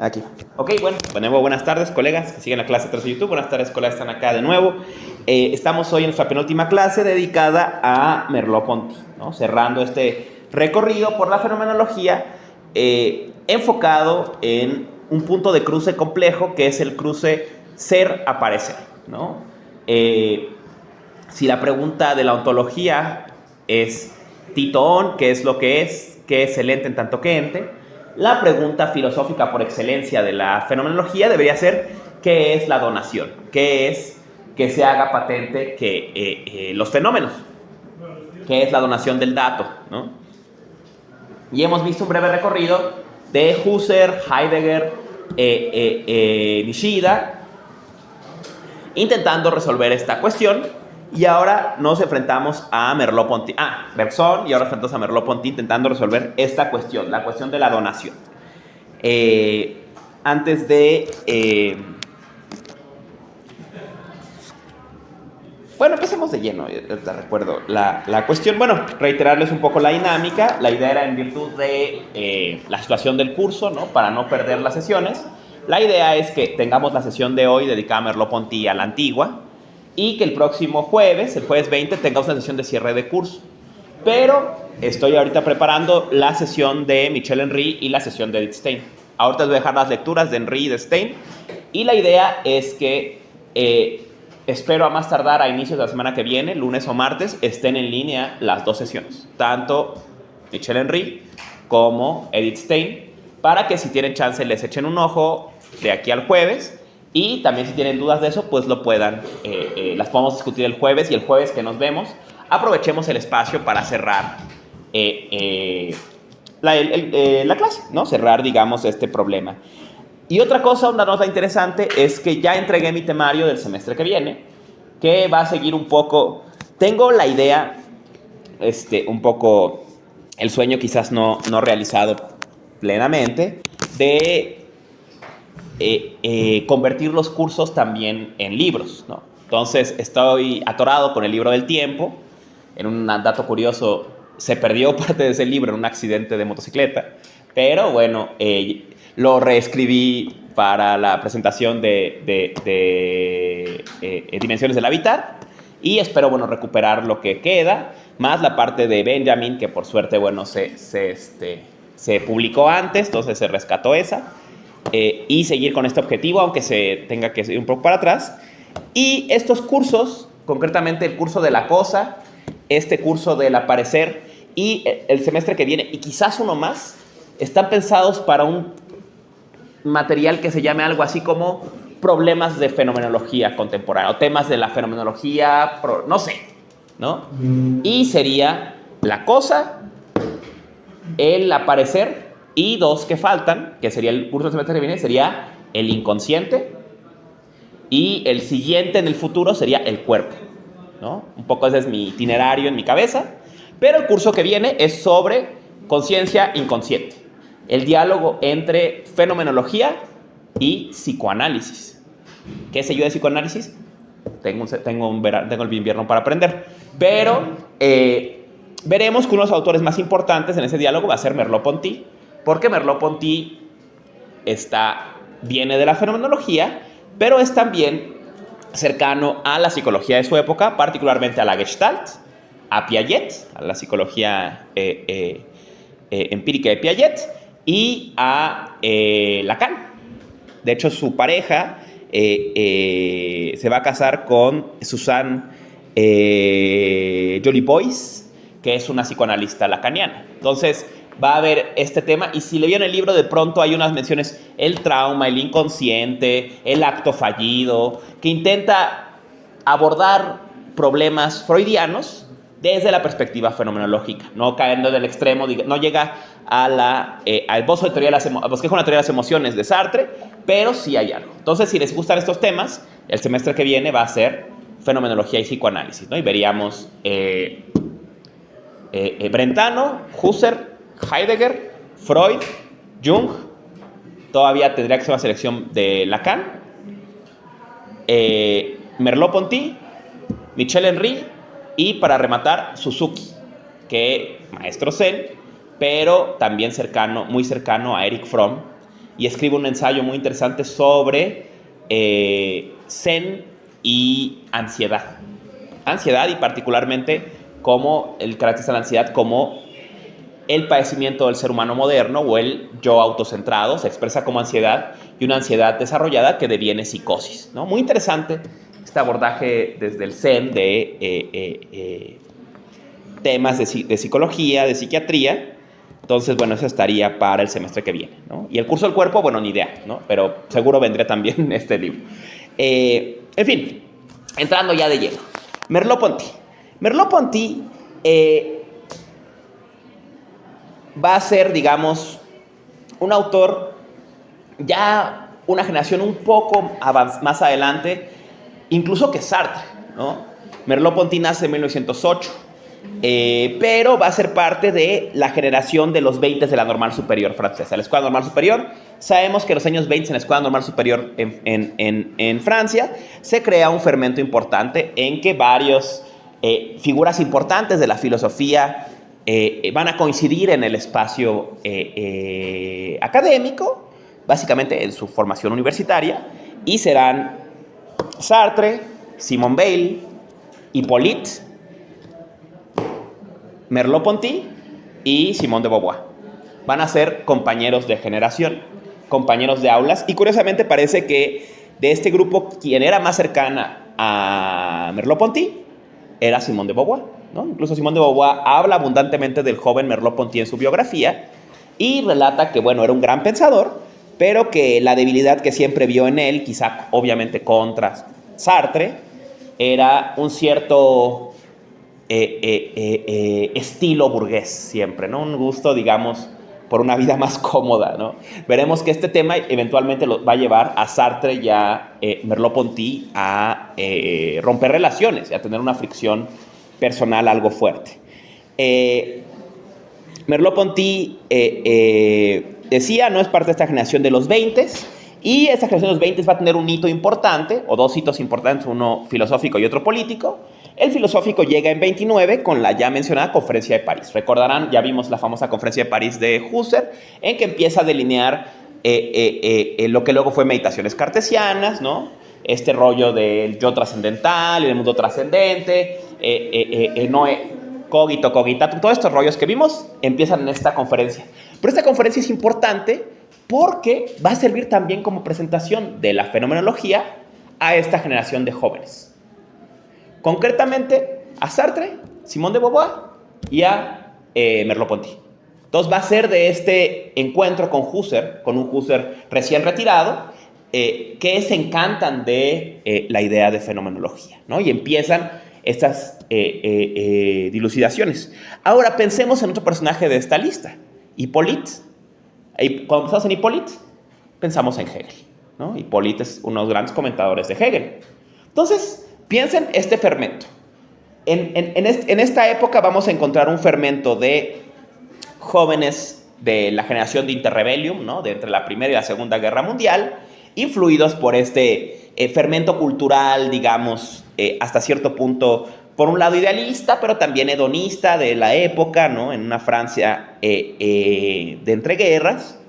Aquí. Ok, bueno, de nuevo buenas tardes, colegas que siguen la clase 3 de YouTube. Buenas tardes, colegas, están acá de nuevo. Estamos hoy en nuestra penúltima clase dedicada a Merleau-Ponty, ¿no? Cerrando este recorrido por la fenomenología enfocado en un punto de cruce complejo que es el cruce ser-aparecer, ¿no? Si la pregunta de la ontología es Tito-on, ¿qué es lo que es? ¿Qué es el ente en tanto que ente? La pregunta filosófica por excelencia de la fenomenología debería ser ¿qué es la donación? ¿Qué es que se haga patente que los fenómenos? ¿Qué es la donación del dato? ¿No? Y hemos visto un breve recorrido de Husserl, Heidegger, Nishida, intentando resolver esta cuestión. Y ahora nos enfrentamos a Merleau-Ponty, Bergson, y ahora enfrentamos a Merleau-Ponty intentando resolver esta cuestión, la cuestión de la donación. Antes de... Bueno, empecemos de lleno, te recuerdo la cuestión. Bueno, reiterarles un poco la dinámica. La idea era en virtud de la situación del curso, ¿no? Para no perder las sesiones. La idea es que tengamos la sesión de hoy dedicada a Merleau-Ponty a la antigua, y que el próximo jueves, el jueves 20, tengamos una sesión de cierre de curso. Pero estoy ahorita preparando la sesión de Michel Henry y la sesión de Edith Stein. Ahorita les voy a dejar las lecturas de Henry y de Stein. Y la idea es que espero a más tardar a inicios de la semana que viene, lunes o martes, estén en línea las dos sesiones. Tanto Michel Henry como Edith Stein, para que si tienen chance les echen un ojo de aquí al jueves. Y también si tienen dudas de eso, pues lo puedan, las podemos discutir el jueves, y el jueves que nos vemos, aprovechemos el espacio para cerrar la clase, ¿no? Cerrar, digamos, este problema. Y otra cosa, una nota interesante, es que ya entregué mi temario del semestre que viene, que va a seguir un poco, tengo la idea, un poco, el sueño quizás no realizado plenamente, de convertir los cursos también en libros, ¿no? Entonces estoy atorado con el libro del tiempo. En un dato curioso, se perdió parte de ese libro en un accidente de motocicleta, pero bueno, lo reescribí para la presentación de Dimensiones del Hábitat, y espero, bueno, recuperar lo que queda, más la parte de Benjamin, que por suerte, bueno, se publicó antes, entonces se rescató esa. Y seguir con este objetivo, aunque se tenga que ir un poco para atrás. Y estos cursos, concretamente el curso de la cosa, este curso del aparecer y el semestre que viene, y quizás uno más, están pensados para un material que se llame algo así como problemas de fenomenología contemporánea, o temas de la fenomenología, no sé, ¿no? Y sería la cosa, el aparecer, y dos que faltan, que sería el curso del semestre que viene, sería el inconsciente, y el siguiente en el futuro sería el cuerpo, ¿no? Un poco ese es mi itinerario en mi cabeza, pero el curso que viene es sobre conciencia inconsciente, el diálogo entre fenomenología y psicoanálisis. ¿Qué sé yo de psicoanálisis? Tengo el invierno para aprender, pero veremos que uno de los autores más importantes en ese diálogo va a ser Merleau-Ponty, porque Merleau-Ponty viene de la fenomenología, pero es también cercano a la psicología de su época, particularmente a la Gestalt, a Piaget, a la psicología empírica de Piaget, y a Lacan. De hecho, su pareja se va a casar con Suzanne Joly-Boyce, que es una psicoanalista lacaniana. Entonces, va a haber este tema, y si le vieron el libro, de pronto hay unas menciones, el trauma, el inconsciente, el acto fallido, que intenta abordar problemas freudianos desde la perspectiva fenomenológica, no cayendo del extremo, no llega al bosquejo de una teoría de las emociones de Sartre, pero sí hay algo. Entonces, si les gustan estos temas, el semestre que viene va a ser fenomenología y psicoanálisis, ¿no? Y veríamos Brentano, Husserl, Heidegger, Freud, Jung, todavía tendría que ser una selección de Lacan, Merleau-Ponty, Michel Henry, y para rematar Suzuki, que maestro Zen, pero también muy cercano a Erich Fromm, y escribe un ensayo muy interesante sobre Zen y ansiedad. Ansiedad, y particularmente cómo él caracteriza la ansiedad como el padecimiento del ser humano moderno, o el yo autocentrado. Se expresa como ansiedad, y una ansiedad desarrollada que deviene psicosis, ¿no? Muy interesante este abordaje desde el Zen de temas de psicología, de psiquiatría. Entonces, bueno, eso estaría para el semestre que viene, ¿no? Y el curso del cuerpo, bueno, ni idea, ¿no? Pero seguro vendré también este libro. En fin, entrando ya de lleno. Merleau-Ponty. Merleau-Ponty va a ser, digamos, un autor ya una generación un poco más adelante, incluso que Sartre, ¿no? Merleau-Ponty nace en 1908. Pero va a ser parte de la generación de los 20 de la Normal Superior francesa. La Escuela Normal Superior, sabemos que en los años 20 en la Escuela Normal Superior en Francia se crea un fermento importante en que varias figuras importantes de la filosofía van a coincidir en el espacio académico, básicamente en su formación universitaria, y serán Sartre, Simone Weil, Hippolyte, Merleau-Ponty y Simone de Beauvoir. Van a ser compañeros de generación, compañeros de aulas, y curiosamente parece que de este grupo quien era más cercana a Merleau-Ponty era Simone de Beauvoir, ¿no? Incluso Simone de Beauvoir habla abundantemente del joven Merleau-Ponty en su biografía y relata que, bueno, era un gran pensador, pero que la debilidad que siempre vio en él, quizá obviamente contra Sartre, era un cierto estilo burgués siempre, ¿no? Un gusto, digamos, por una vida más cómoda, ¿no? Veremos que este tema eventualmente lo va a llevar a Sartre y a Merleau-Ponty a romper relaciones y a tener una fricción personal algo fuerte. Merleau-Ponty decía, no es parte de esta generación de los 20, y esta generación de los 20 va a tener un hito importante, o dos hitos importantes, uno filosófico y otro político. El filosófico llega en 29 con la ya mencionada Conferencia de París. Recordarán, ya vimos la famosa Conferencia de París de Husserl, en que empieza a delinear lo que luego fue Meditaciones Cartesianas, ¿no? Este rollo del yo trascendental, el mundo trascendente, cogito, cogitatum, todos estos rollos que vimos empiezan en esta conferencia. Pero esta conferencia es importante porque va a servir también como presentación de la fenomenología a esta generación de jóvenes. Concretamente a Sartre, Simone de Beauvoir y a Merleau-Ponty. Entonces va a ser de este encuentro con Husserl, con un Husserl recién retirado, que se encantan de la idea de fenomenología, ¿no? Y empiezan estas dilucidaciones. Ahora pensemos en otro personaje de esta lista, Hippolyte. Cuando pensamos en Hippolyte, pensamos en Hegel, ¿no? Hippolyte es uno de los grandes comentadores de Hegel. Entonces, piensen este fermento. En esta época vamos a encontrar un fermento de jóvenes de la generación de Interrebellium, ¿no? De entre la Primera y la Segunda Guerra Mundial, influidos por este fermento cultural, digamos, hasta cierto punto, por un lado idealista, pero también hedonista de la época, ¿no? En una Francia de entreguerras,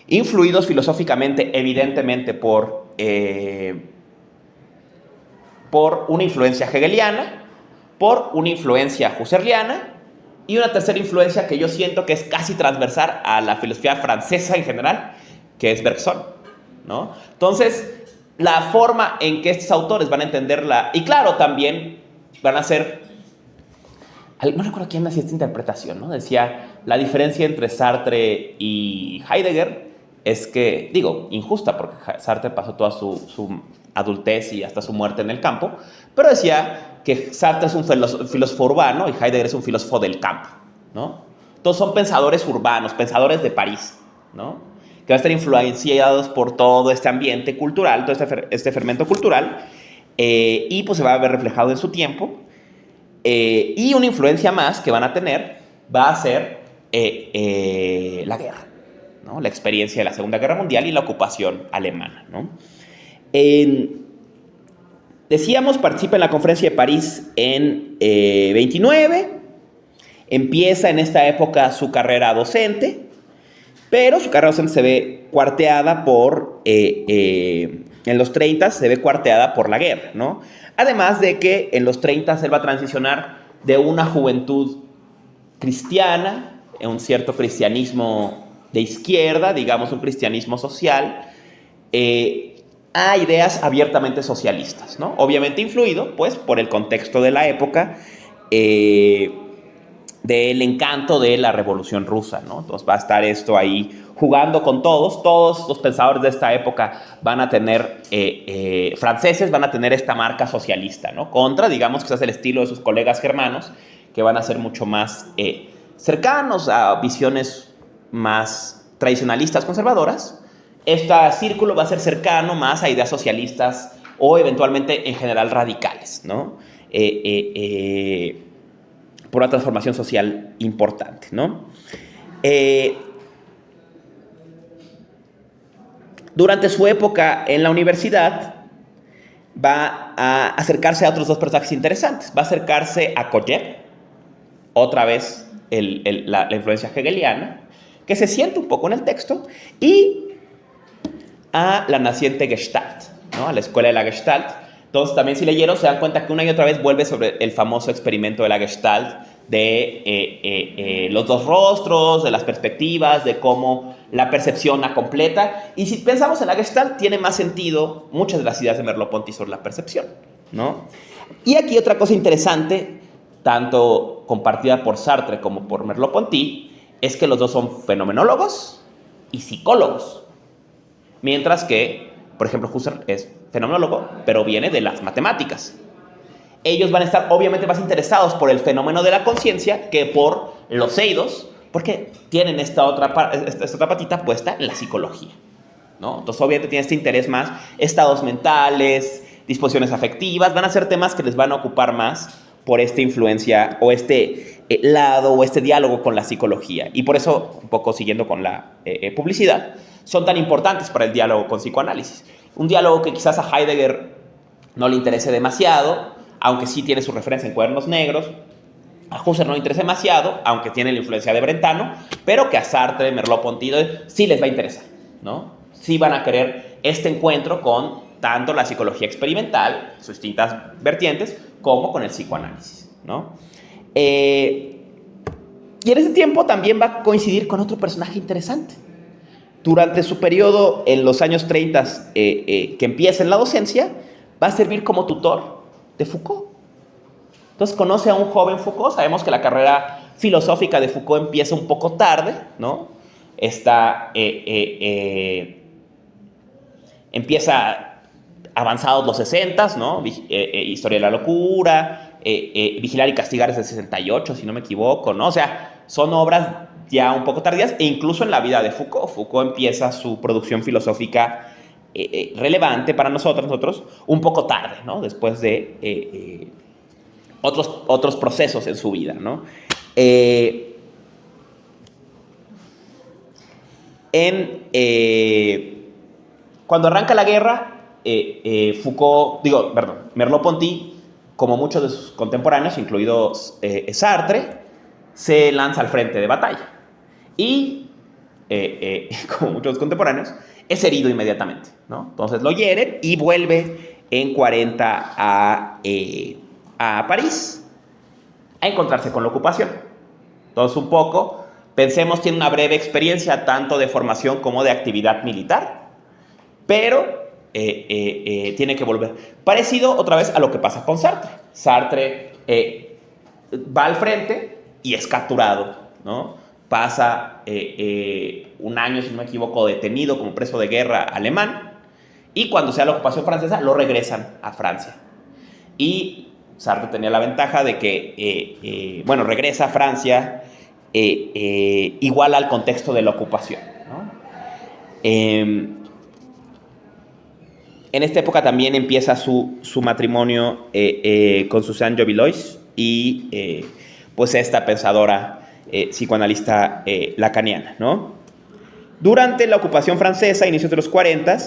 influidos filosóficamente, evidentemente, por una influencia hegeliana, por una influencia husserliana, y una tercera influencia que yo siento que es casi transversal a la filosofía francesa en general, que es Bergson, ¿no? Entonces, la forma en que estos autores van a entenderla, y claro, también van a ser, no recuerdo quién hacía esta interpretación, ¿no? Decía, la diferencia entre Sartre y Heidegger es que, digo, injusta, porque Sartre pasó toda su adultez y hasta su muerte en el campo, pero decía que Sartre es un filósofo urbano y Heidegger es un filósofo del campo, ¿no? Todos son pensadores urbanos, pensadores de París, ¿no? Que van a estar influenciados por todo este ambiente cultural, todo este fermento cultural, y pues se va a ver reflejado en su tiempo. Y una influencia más que van a tener va a ser la guerra, ¿no? La experiencia de la Segunda Guerra Mundial y la ocupación alemana, ¿no? Decíamos, participa en la Conferencia de París en 29, empieza en esta época su carrera docente, Pero su carrera docente se ve cuarteada por, en los 30 se ve cuarteada por la guerra, ¿no? Además de que en los 30 él va a transicionar de una juventud cristiana, un cierto cristianismo de izquierda, digamos un cristianismo social, a ideas abiertamente socialistas, ¿no? Obviamente influido, pues, por el contexto de la época, del encanto de la Revolución Rusa, ¿no? Entonces va a estar esto ahí jugando con todos los pensadores de esta época van a tener, franceses van a tener esta marca socialista, ¿no? Contra, digamos, que es el estilo de sus colegas germanos, que van a ser mucho más cercanos a visiones más tradicionalistas, conservadoras. Este círculo va a ser cercano más a ideas socialistas o eventualmente en general radicales, ¿no? Por una transformación social importante, ¿no? Durante su época en la universidad va a acercarse a otros dos personajes interesantes. Va a acercarse a Kojev, otra vez la influencia hegeliana, que se siente un poco en el texto, y a la naciente Gestalt, ¿no? A la escuela de la Gestalt. Entonces, también si leyeron, se dan cuenta que una y otra vez vuelve sobre el famoso experimento de la Gestalt, de los dos rostros, de las perspectivas, de cómo la percepción la completa. Y si pensamos en la Gestalt, tiene más sentido muchas de las ideas de Merleau-Ponty sobre la percepción, ¿no? Y aquí otra cosa interesante, tanto compartida por Sartre como por Merleau-Ponty, es que los dos son fenomenólogos y psicólogos. Mientras que, por ejemplo, Husserl es fenomenólogo, pero viene de las matemáticas. Ellos van a estar obviamente más interesados por el fenómeno de la conciencia que por los eidos, porque tienen esta otra patita puesta en la psicología, ¿no? Entonces, obviamente tienen este interés más, estados mentales, disposiciones afectivas, van a ser temas que les van a ocupar más por esta influencia o este lado o este diálogo con la psicología. Y por eso, un poco siguiendo con la publicidad, son tan importantes para el diálogo con psicoanálisis. Un diálogo que quizás a Heidegger no le interese demasiado, aunque sí tiene su referencia en Cuadernos Negros. A Husserl no le interesa demasiado, aunque tiene la influencia de Brentano, pero que a Sartre, Merleau-Ponty sí les va a interesar, ¿no? Sí van a querer este encuentro con tanto la psicología experimental, sus distintas vertientes, como con el psicoanálisis, ¿no? Y en ese tiempo también va a coincidir con otro personaje interesante. Durante su periodo en los años 30, que empieza en la docencia, va a servir como tutor de Foucault. Entonces conoce a un joven Foucault. Sabemos que la carrera filosófica de Foucault empieza un poco tarde, ¿no? Empieza avanzados los 60, ¿no? Historia de la locura, Vigilar y castigar es del 68, si no me equivoco, ¿no? O sea, son obras ya un poco tardías, e incluso en la vida de Foucault. Foucault empieza su producción filosófica relevante para nosotros un poco tarde, ¿no? Después de otros procesos en su vida, ¿no? Cuando arranca la guerra, Merleau-Ponty, como muchos de sus contemporáneos, incluidos Sartre, se lanza al frente de batalla. Y, como muchos contemporáneos, es herido inmediatamente, ¿no? Entonces lo hieren y vuelve en 40 a París a encontrarse con la ocupación. Entonces, un poco, pensemos, tiene una breve experiencia tanto de formación como de actividad militar, pero tiene que volver. Parecido otra vez a lo que pasa con Sartre. Sartre va al frente y es capturado, ¿no? Pasa un año, si no me equivoco, detenido como preso de guerra alemán, y cuando sea la ocupación francesa lo regresan a Francia. Y Sartre tenía la ventaja de que, regresa a Francia igual al contexto de la ocupación, ¿no? En esta época también empieza su matrimonio con Suzanne Jovillois y pues esta pensadora psicoanalista lacaniana, ¿no? Durante la ocupación francesa, inicios de los 40,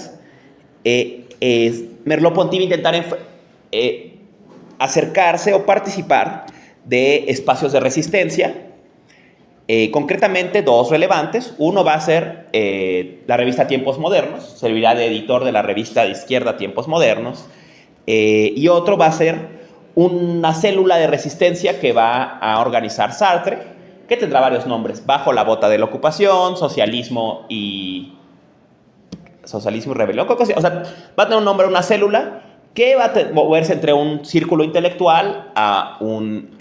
Merleau-Ponty va a intentar acercarse o participar de espacios de resistencia Concretamente, dos relevantes. Uno va a ser la revista Tiempos Modernos, servirá de editor de la revista de izquierda Tiempos Modernos, y otro va a ser una célula de resistencia que va a organizar Sartre, que tendrá varios nombres: Bajo la bota de la ocupación, socialismo y rebelión. O sea, va a tener un nombre, una célula que va a moverse entre un círculo intelectual a un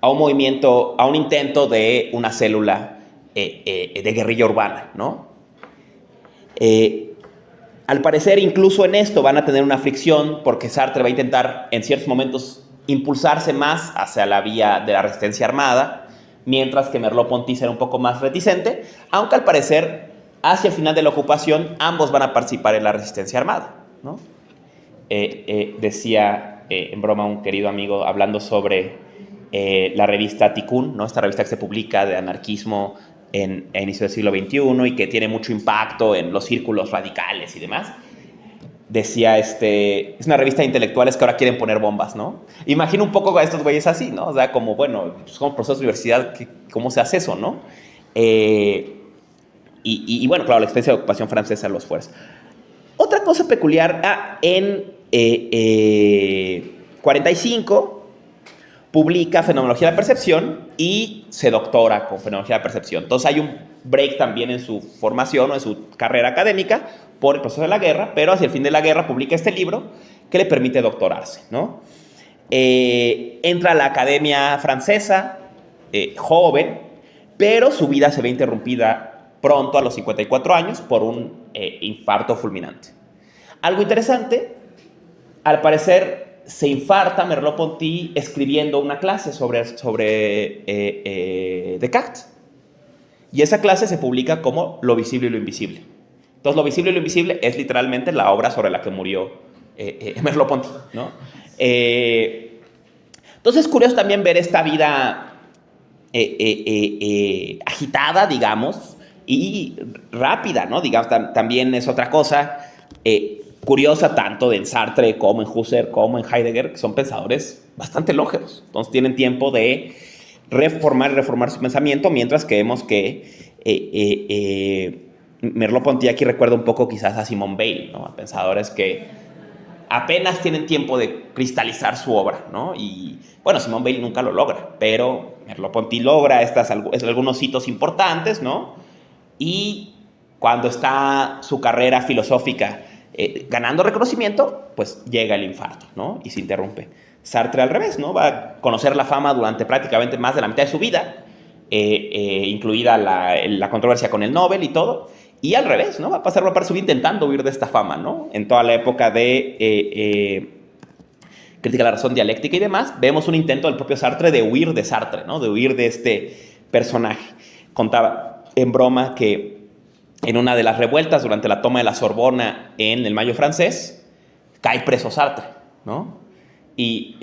movimiento, a un intento de una célula de guerrilla urbana, ¿no? Al parecer, incluso en esto van a tener una fricción, porque Sartre va a intentar en ciertos momentos impulsarse más hacia la vía de la resistencia armada, mientras que Merleau-Ponty será un poco más reticente, aunque al parecer hacia el final de la ocupación ambos van a participar en la resistencia armada, ¿no? Decía en broma un querido amigo, hablando sobre la revista Tikkun, ¿no? Esta revista que se publica de anarquismo a inicio del siglo XXI y que tiene mucho impacto en los círculos radicales y demás. Decía, es una revista de intelectuales que ahora quieren poner bombas, ¿no? Imagino un poco a estos güeyes así, ¿no? O sea, como, bueno, pues como profesor de universidad, ¿cómo se hace eso, no? Y bueno, claro, la experiencia de ocupación francesa los fuerza. Otra cosa peculiar, en 45 publica Fenomenología de la Percepción y se doctora con Fenomenología de la Percepción. Entonces hay un break también en su formación o en su carrera académica por el proceso de la guerra, pero hacia el fin de la guerra publica este libro que le permite doctorarse, ¿no? Entra a la Academia Francesa, joven, pero su vida se ve interrumpida pronto, a los 54 años, por un infarto fulminante. Algo interesante, al parecer se infarta Merleau-Ponty escribiendo una clase sobre Descartes. Y esa clase se publica como Lo visible y lo invisible. Entonces, Lo visible y lo invisible es literalmente la obra sobre la que murió Merleau-Ponty, ¿no? Entonces, es curioso también ver esta vida agitada, digamos, y rápida, ¿no? Digamos, también es otra cosa curiosa, tanto en Sartre como en Husserl como en Heidegger, que son pensadores bastante longevos. Entonces tienen tiempo de reformar su pensamiento, mientras que vemos que Merleau-Ponty aquí recuerda un poco quizás a Simone Weil, ¿no? A pensadores que apenas tienen tiempo de cristalizar su obra, ¿no? Y bueno, Simone Weil nunca lo logra, pero Merleau-Ponty logra algunos hitos importantes, ¿no? Y cuando está su carrera filosófica ganando reconocimiento, pues llega el infarto, ¿no? Y se interrumpe. Sartre al revés, ¿no? Va a conocer la fama durante prácticamente más de la mitad de su vida, incluida la controversia con el Nobel y todo, y al revés, ¿no? Va a pasar una parte de su vida intentando huir de esta fama, ¿no? En toda la época de crítica a la razón dialéctica y demás, vemos un intento del propio Sartre de huir de Sartre, ¿no? De huir de este personaje. Contaba en broma que en una de las revueltas durante la toma de la Sorbona en el Mayo francés, cae preso Sartre, ¿no? Y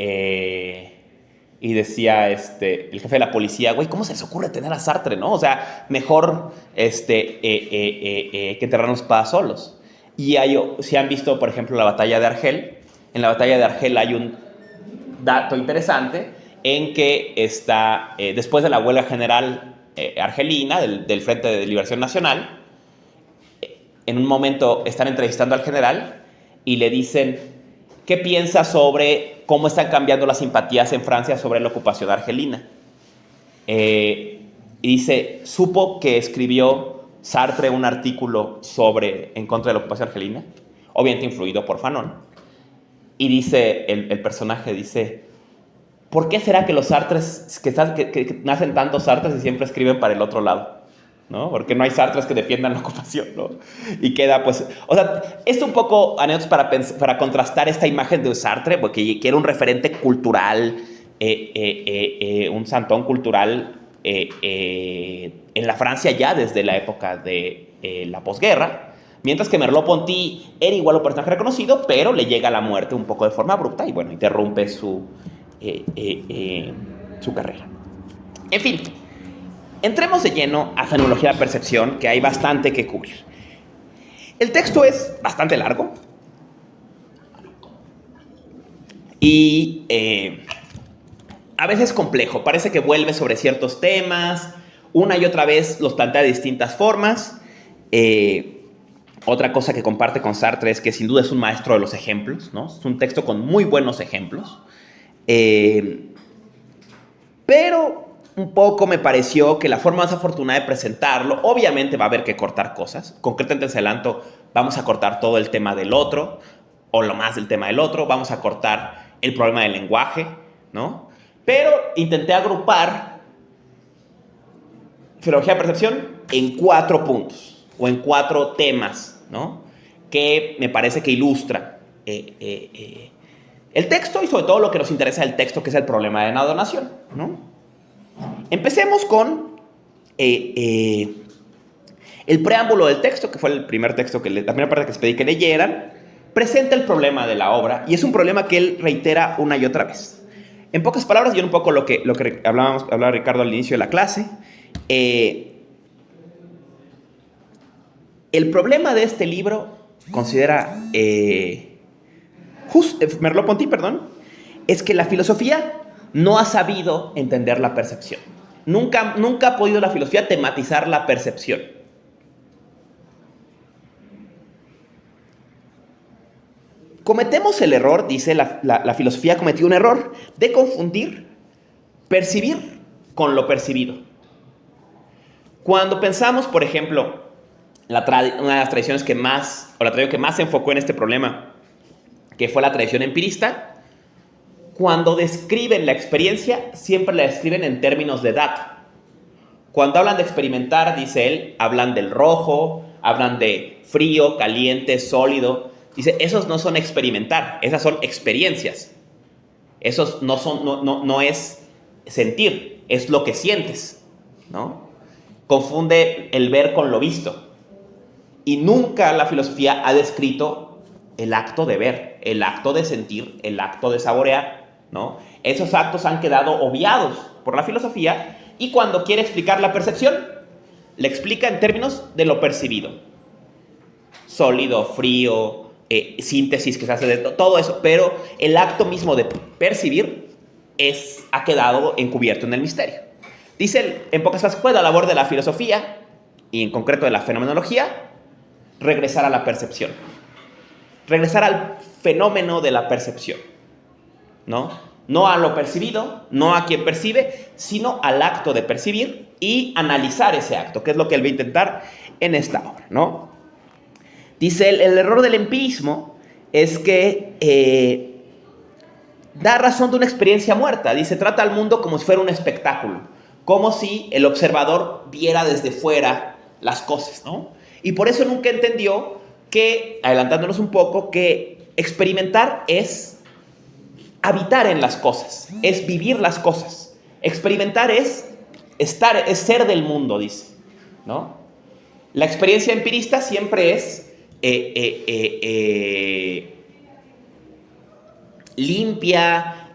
decía el jefe de la policía, güey, ¿cómo se les ocurre tener a Sartre, no? O sea, mejor que enterrarnos para solos. Y si han visto, por ejemplo, la batalla de Argel, en la batalla de Argel hay un dato interesante en que después de la huelga general argelina, del Frente de Liberación Nacional, en un momento están entrevistando al general y le dicen qué piensa sobre cómo están cambiando las simpatías en Francia sobre la ocupación argelina. Y dice, supo que escribió Sartre un artículo en contra de la ocupación argelina, obviamente influido por Fanon. Y dice, el personaje dice, ¿por qué será que los Sartres, que nacen tantos Sartres y siempre escriben para el otro lado? ¿No? Porque no hay Sartres que defiendan la ocupación, ¿no? Y queda, pues... O sea, esto un poco anécdotas para contrastar esta imagen de Sartre, porque era un referente cultural, un santón cultural en la Francia ya desde la época de la posguerra, mientras que Merleau-Ponty era igual un personaje reconocido, pero le llega la muerte un poco de forma abrupta y, bueno, interrumpe su carrera. En fin... Entremos de lleno a Fenomenología de la Percepción, que hay bastante que cubrir. El texto es bastante largo y a veces complejo. Parece que vuelve sobre ciertos temas, una y otra vez los plantea de distintas formas. Otra cosa que comparte con Sartre es que sin duda es un maestro de los ejemplos, ¿no? Es un texto con muy buenos ejemplos. Pero un poco me pareció que la forma más afortunada de presentarlo, obviamente va a haber que cortar cosas. Concretamente en Celanto vamos a cortar todo el tema del otro, o lo más del tema del otro. Vamos a cortar el problema del lenguaje, ¿no? Pero intenté agrupar filología de percepción en 4 puntos, o en 4 temas, ¿no? Que me parece que ilustran el texto y sobre todo lo que nos interesa del texto, que es el problema de la donación, ¿no? Empecemos con el preámbulo del texto, que fue el primer texto, la primera parte que les pedí que leyeran. Presenta el problema de la obra y es un problema que él reitera una y otra vez. En pocas palabras, y un poco lo que hablaba Ricardo al inicio de la clase, el problema de este libro, considera Merleau-Ponty, es que la filosofía no ha sabido entender la percepción. Nunca ha podido la filosofía tematizar la percepción. Cometemos el error, dice la filosofía, ha cometido un error de confundir percibir con lo percibido. Cuando pensamos, por ejemplo, una de las tradiciones que más, o la tradición que más se enfocó en este problema, que fue la tradición empirista, cuando describen la experiencia, siempre la describen en términos de data. Cuando hablan de experimentar, dice él, hablan del rojo, hablan de frío, caliente, sólido. Dice, esos no son experimentar, esas son experiencias. Esos no es sentir, es lo que sientes, ¿no? Confunde el ver con lo visto. Y nunca la filosofía ha descrito el acto de ver, el acto de sentir, el acto de saborear, ¿no? Esos actos han quedado obviados por la filosofía y cuando quiere explicar la percepción, la explica en términos de lo percibido. Sólido, frío, síntesis que se hace de todo eso, pero el acto mismo de percibir ha quedado encubierto en el misterio. Dice, en pocas palabras, fue la labor de la filosofía, y en concreto de la fenomenología, regresar a la percepción. Regresar al fenómeno de la percepción, ¿no? No a lo percibido, no a quien percibe, sino al acto de percibir y analizar ese acto, que es lo que él va a intentar en esta obra, ¿no? Dice, el error del empirismo es que da razón de una experiencia muerta. Dice, trata al mundo como si fuera un espectáculo, como si el observador viera desde fuera las cosas, ¿no? Y por eso nunca entendió que, adelantándonos un poco, que experimentar es habitar en las cosas, es vivir las cosas. Experimentar es ser del mundo, dice, ¿no? La experiencia empirista siempre es limpia,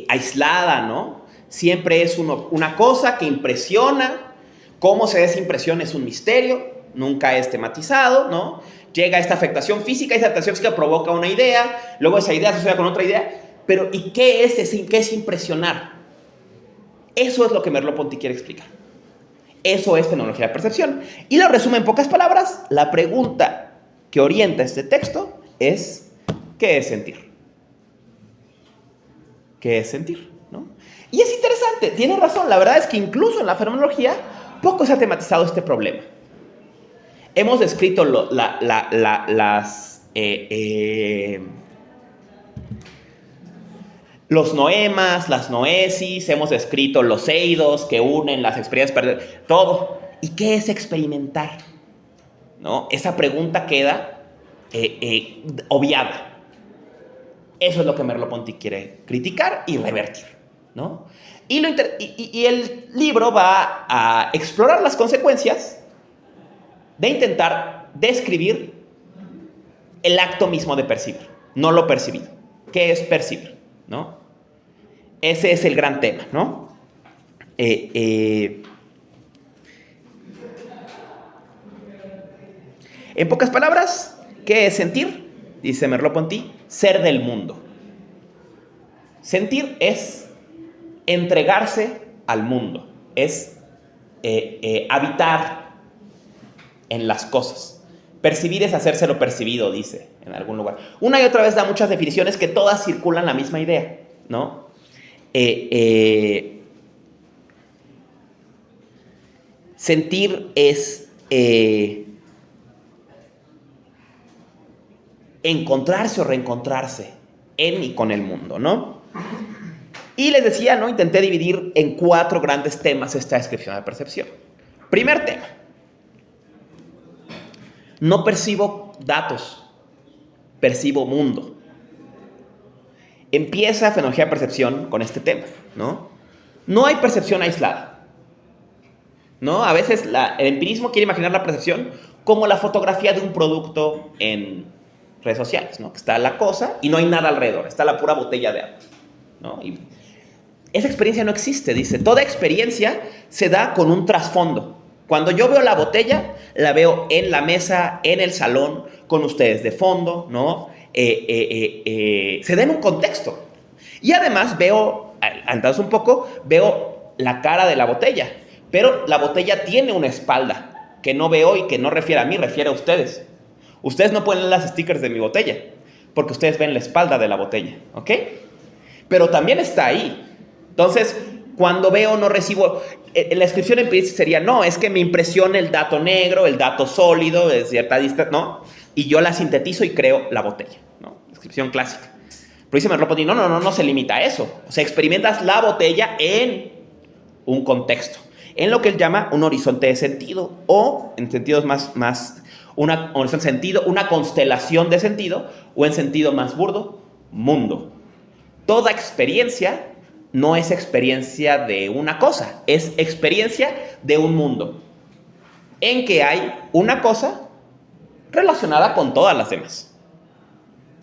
aislada, ¿no? Siempre es una cosa que impresiona. Cómo se da esa impresión es un misterio, nunca es tematizado, ¿no? Llega esta afectación física, esa afectación física provoca una idea, luego esa idea se asocia con otra idea, pero ¿y qué es impresionar? Eso es lo que Merleau-Ponty quiere explicar. Eso es fenomenología de percepción. Y lo resume en pocas palabras. La pregunta que orienta este texto es, ¿qué es sentir? ¿Qué es sentir? ¿No? Y es interesante, tiene razón. La verdad es que incluso en la fenomenología poco se ha tematizado este problema. Hemos descrito los noemas, las noesis, hemos descrito los eidos que unen las experiencias, todo. ¿Y qué es experimentar? ¿No? Esa pregunta queda obviada. Eso es lo que Merleau-Ponty quiere criticar y revertir, ¿no? Y el libro va a explorar las consecuencias de intentar describir el acto mismo de percibir, no lo percibido. ¿Qué es percibir? ¿No? Ese es el gran tema, ¿no? En pocas palabras, ¿qué es sentir? Dice Merleau-Ponty, ser del mundo. Sentir es entregarse al mundo, es habitar en las cosas. Percibir es hacérselo percibido, dice en algún lugar. Una y otra vez da muchas definiciones que todas circulan la misma idea, ¿no? Sentir es encontrarse o reencontrarse en y con el mundo, ¿no? Y les decía, ¿no? Intenté dividir en 4 grandes temas esta descripción de percepción. Primer tema. No percibo datos, percibo mundo. Empieza fenomenología de percepción con este tema, ¿no? No hay percepción aislada, ¿no? A veces el empirismo quiere imaginar la percepción como la fotografía de un producto en redes sociales, ¿no? Que está la cosa y no hay nada alrededor, está la pura botella de agua, ¿no? Y esa experiencia no existe, dice. Toda experiencia se da con un trasfondo. Cuando yo veo la botella, la veo en la mesa, en el salón, con ustedes de fondo, ¿no? Se da en un contexto. Y además veo, adelantados un poco, veo la cara de la botella. Pero la botella tiene una espalda que no veo y que no refiere a mí, refiere a ustedes. Ustedes no pueden leer las stickers de mi botella, porque ustedes ven la espalda de la botella, ¿ok? Pero también está ahí. Entonces, cuando veo, no recibo. La descripción empírica sería, no, es que me impresiona el dato negro, el dato sólido, de cierta distancia, ¿no? Y yo la sintetizo y creo la botella, ¿no? Descripción clásica. Pero dice Merleau-Ponty, no se limita a eso. O sea, experimentas la botella en un contexto, en lo que él llama un horizonte de sentido, o en sentidos más un horizonte de sentido, una constelación de sentido, o en sentido más burdo, mundo. Toda experiencia no es experiencia de una cosa, es experiencia de un mundo, en que hay una cosa relacionada con todas las demás,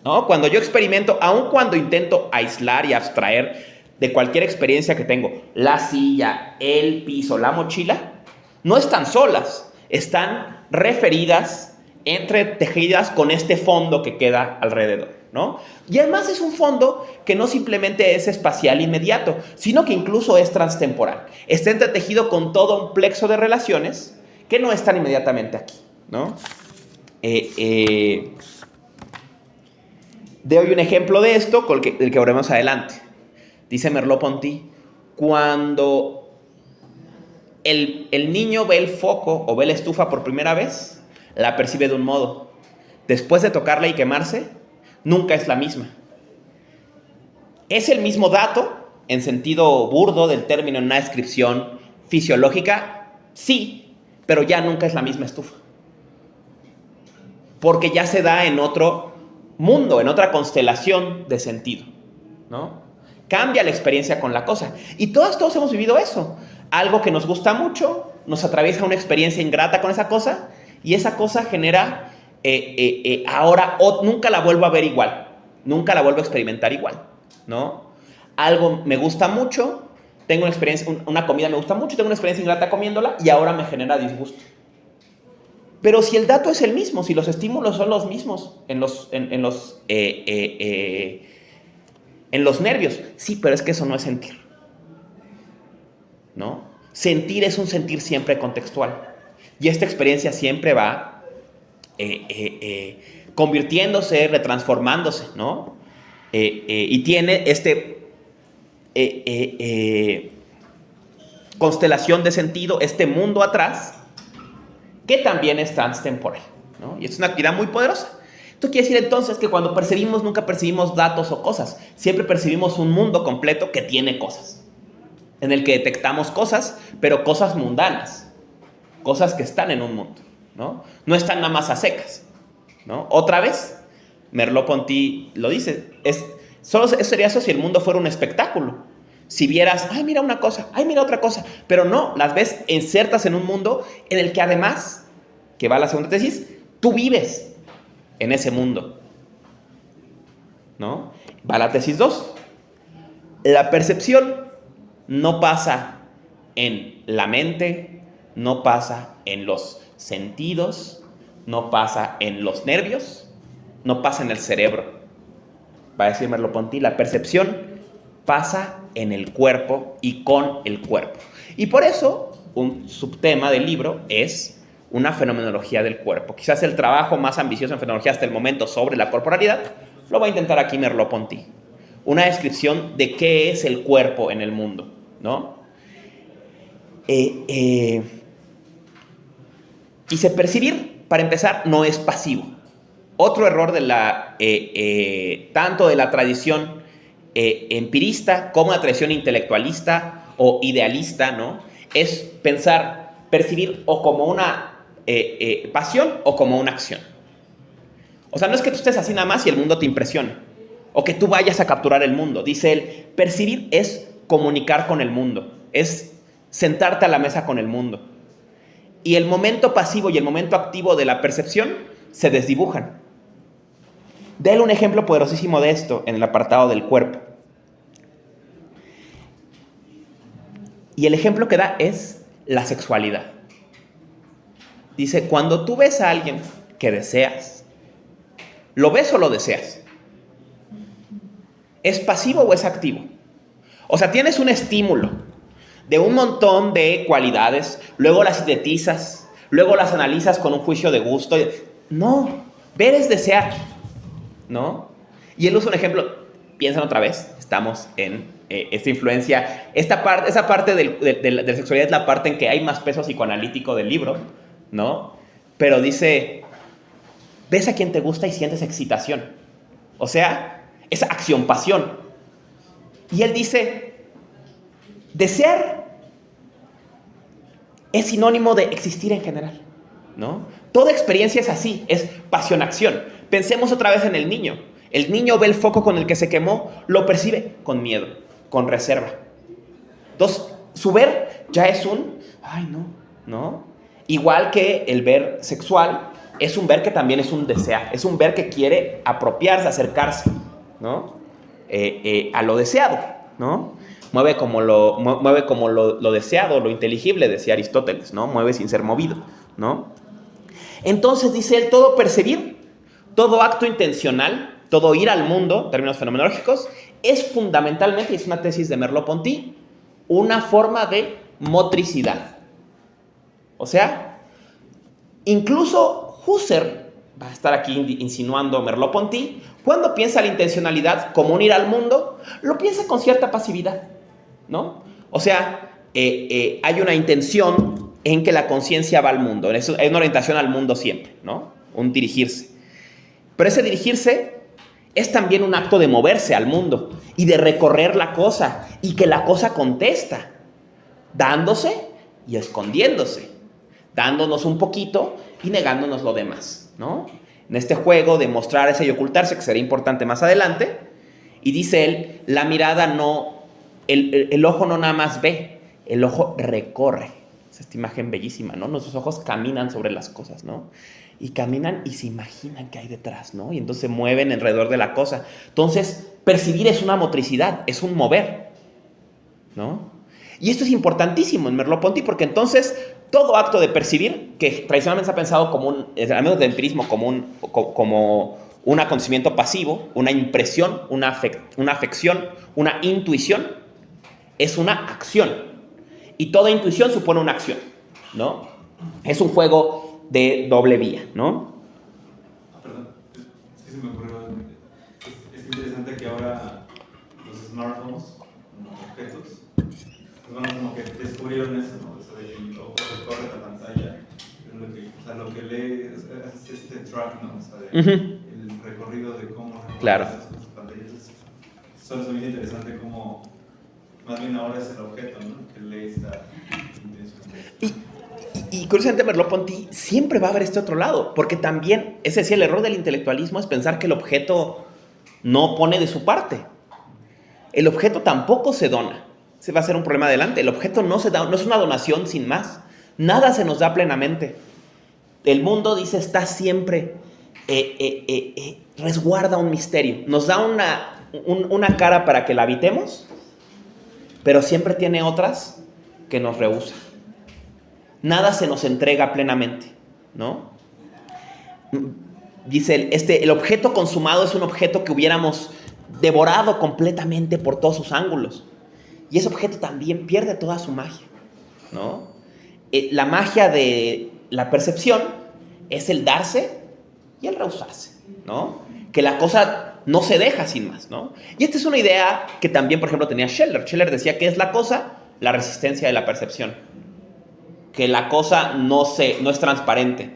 ¿no? Cuando yo experimento, aun cuando intento aislar y abstraer de cualquier experiencia que tengo, la silla, el piso, la mochila, no están solas, están referidas, entretejidas con este fondo que queda alrededor, ¿no? Y además es un fondo que no simplemente es espacial inmediato, sino que incluso es transtemporal. Está entretejido con todo un plexo de relaciones que no están inmediatamente aquí, ¿no? Doy un ejemplo de esto del que veremos adelante. Dice Merleau-Ponty, cuando el niño ve el foco o ve la estufa por primera vez, la percibe de un modo. Después de tocarla y quemarse, nunca es la misma. Es el mismo dato, en sentido burdo del término, en una descripción fisiológica, sí, pero ya nunca es la misma estufa. Porque ya se da en otro mundo, en otra constelación de sentido, ¿no? Cambia la experiencia con la cosa. Y todos hemos vivido eso. Algo que nos gusta mucho, nos atraviesa una experiencia ingrata con esa cosa, y esa cosa genera, ahora nunca la vuelvo a ver igual, nunca la vuelvo a experimentar igual, ¿no? Algo me gusta mucho, tengo una experiencia, una comida me gusta mucho, tengo una experiencia ingrata comiéndola, y ahora me genera disgusto. Pero si el dato es el mismo, si los estímulos son los mismos en los nervios, sí, pero es que eso no es sentir, ¿no? Sentir es un sentir siempre contextual. Y esta experiencia siempre va convirtiéndose, retransformándose, ¿no? Y tiene constelación de sentido, este mundo atrás, que también es transtemporal, ¿no? Y es una actividad muy poderosa. Esto quiere decir entonces que cuando percibimos, nunca percibimos datos o cosas. Siempre percibimos un mundo completo que tiene cosas, en el que detectamos cosas, pero cosas mundanas, cosas que están en un mundo, ¿no? No están nada más a secas, ¿no? Otra vez, Merleau-Ponty lo dice, solo sería eso si el mundo fuera un espectáculo. Si vieras, ay, mira una cosa, ay, mira otra cosa, pero no, las ves insertas en un mundo en el que además, que va a la segunda tesis, tú vives en ese mundo, ¿no? Va la tesis 2. La percepción no pasa en la mente, no pasa en los sentidos, no pasa en los nervios, no pasa en el cerebro. Va a decir Merleau-Ponty, la percepción pasa en el cuerpo y con el cuerpo. Y por eso un subtema del libro es una fenomenología del cuerpo. Quizás el trabajo más ambicioso en fenomenología hasta el momento sobre la corporalidad lo va a intentar aquí Merleau-Ponty. Una descripción de qué es el cuerpo en el mundo, ¿no? Dice, percibir, para empezar, no es pasivo. Otro error de tanto de la tradición empirista como la tradición intelectualista o idealista, ¿no? Es pensar, percibir o como una pasión o como una acción. O sea, no es que tú estés así nada más y el mundo te impresione, o que tú vayas a capturar el mundo. Dice él, percibir es comunicar con el mundo, es sentarte a la mesa con el mundo. Y el momento pasivo y el momento activo de la percepción se desdibujan. Déle un ejemplo poderosísimo de esto en el apartado del cuerpo. Y el ejemplo que da es la sexualidad. Dice, cuando tú ves a alguien que deseas, ¿lo ves o lo deseas? ¿Es pasivo o es activo? O sea, tienes un estímulo de un montón de cualidades, luego las sintetizas, luego las analizas con un juicio de gusto. No, ver es desear, ¿no? Y él usa un ejemplo, piensan otra vez, estamos en esta influencia, esa parte de la sexualidad es la parte en que hay más peso psicoanalítico del libro, ¿no? Pero dice, ves a quien te gusta y sientes excitación, o sea, esa acción-pasión. Y él dice, desear es sinónimo de existir en general, ¿no? Toda experiencia es así, es pasión-acción. Pensemos otra vez en el niño. El niño ve el foco con el que se quemó, lo percibe con miedo, con reserva. Entonces, su ver ya es ay, ¿no? Igual que el ver sexual, es un ver que también es un desear, es un ver que quiere apropiarse, acercarse, ¿no? A lo deseado, ¿no? Mueve como lo deseado, lo inteligible, decía Aristóteles, ¿no? Mueve sin ser movido, ¿no? Entonces, dice él, todo percibir, todo acto intencional, todo ir al mundo, en términos fenomenológicos, es fundamentalmente, y es una tesis de Merleau-Ponty, una forma de motricidad. O sea, incluso Husserl va a estar aquí insinuando Merleau-Ponty, cuando piensa la intencionalidad como un ir al mundo, lo piensa con cierta pasividad, ¿no? O sea, hay una intención en que la conciencia va al mundo, hay una orientación al mundo siempre, ¿no? Un dirigirse. Pero ese dirigirse es también un acto de moverse al mundo y de recorrer la cosa y que la cosa contesta, dándose y escondiéndose, dándonos un poquito y negándonos lo demás, ¿no? En este juego de mostrar ese y ocultarse, que será importante más adelante, y dice él, la mirada no, el ojo no nada más ve, el ojo recorre. Es esta imagen bellísima, ¿no? Nuestros ojos caminan sobre las cosas, ¿no? Y caminan y se imaginan qué hay detrás, ¿no? Y entonces se mueven alrededor de la cosa. Entonces, percibir es una motricidad, es un mover, ¿no? Y esto es importantísimo en Merleau-Ponty porque entonces todo acto de percibir, que tradicionalmente se ha pensado como al menos del empirismo, como un acontecimiento pasivo, una impresión, una afección, una intuición, es una acción. Y toda intuición supone una acción, ¿no? Es un juego de doble vía, ¿no? Perdón, es que se me ocurrió. Es interesante que ahora los smartphones, como objetos, pues bueno, como que descubrieron eso, ¿no? Eso de que el ojo recorre la pantalla, lo que lee es este track, ¿no? O sea, el recorrido de cómo claro. Esas pantallas. Solo es muy interesante cómo, más bien ahora es el objeto, ¿no? Que lee esta intención. Y curiosamente Merleau-Ponty siempre va a ver este otro lado, porque también, es decir, el error del intelectualismo es pensar que el objeto no pone de su parte. El objeto tampoco se dona. Ese va a ser un problema adelante. El objeto no se da, no es una donación sin más. Nada se nos da plenamente. El mundo, dice, está siempre, resguarda un misterio. Nos da una cara para que la habitemos, pero siempre tiene otras que nos rehusan. Nada se nos entrega plenamente, ¿no? Dice, el objeto consumado es un objeto que hubiéramos devorado completamente por todos sus ángulos. y ese objeto también pierde toda su magia, ¿no? La magia de la percepción es el darse y el rehusarse, ¿no? Que la cosa no se deja sin más, ¿no? Y esta es una idea que también, por ejemplo, tenía Scheller. Scheller decía que es la cosa, la resistencia de la percepción. Que la cosa no es transparente,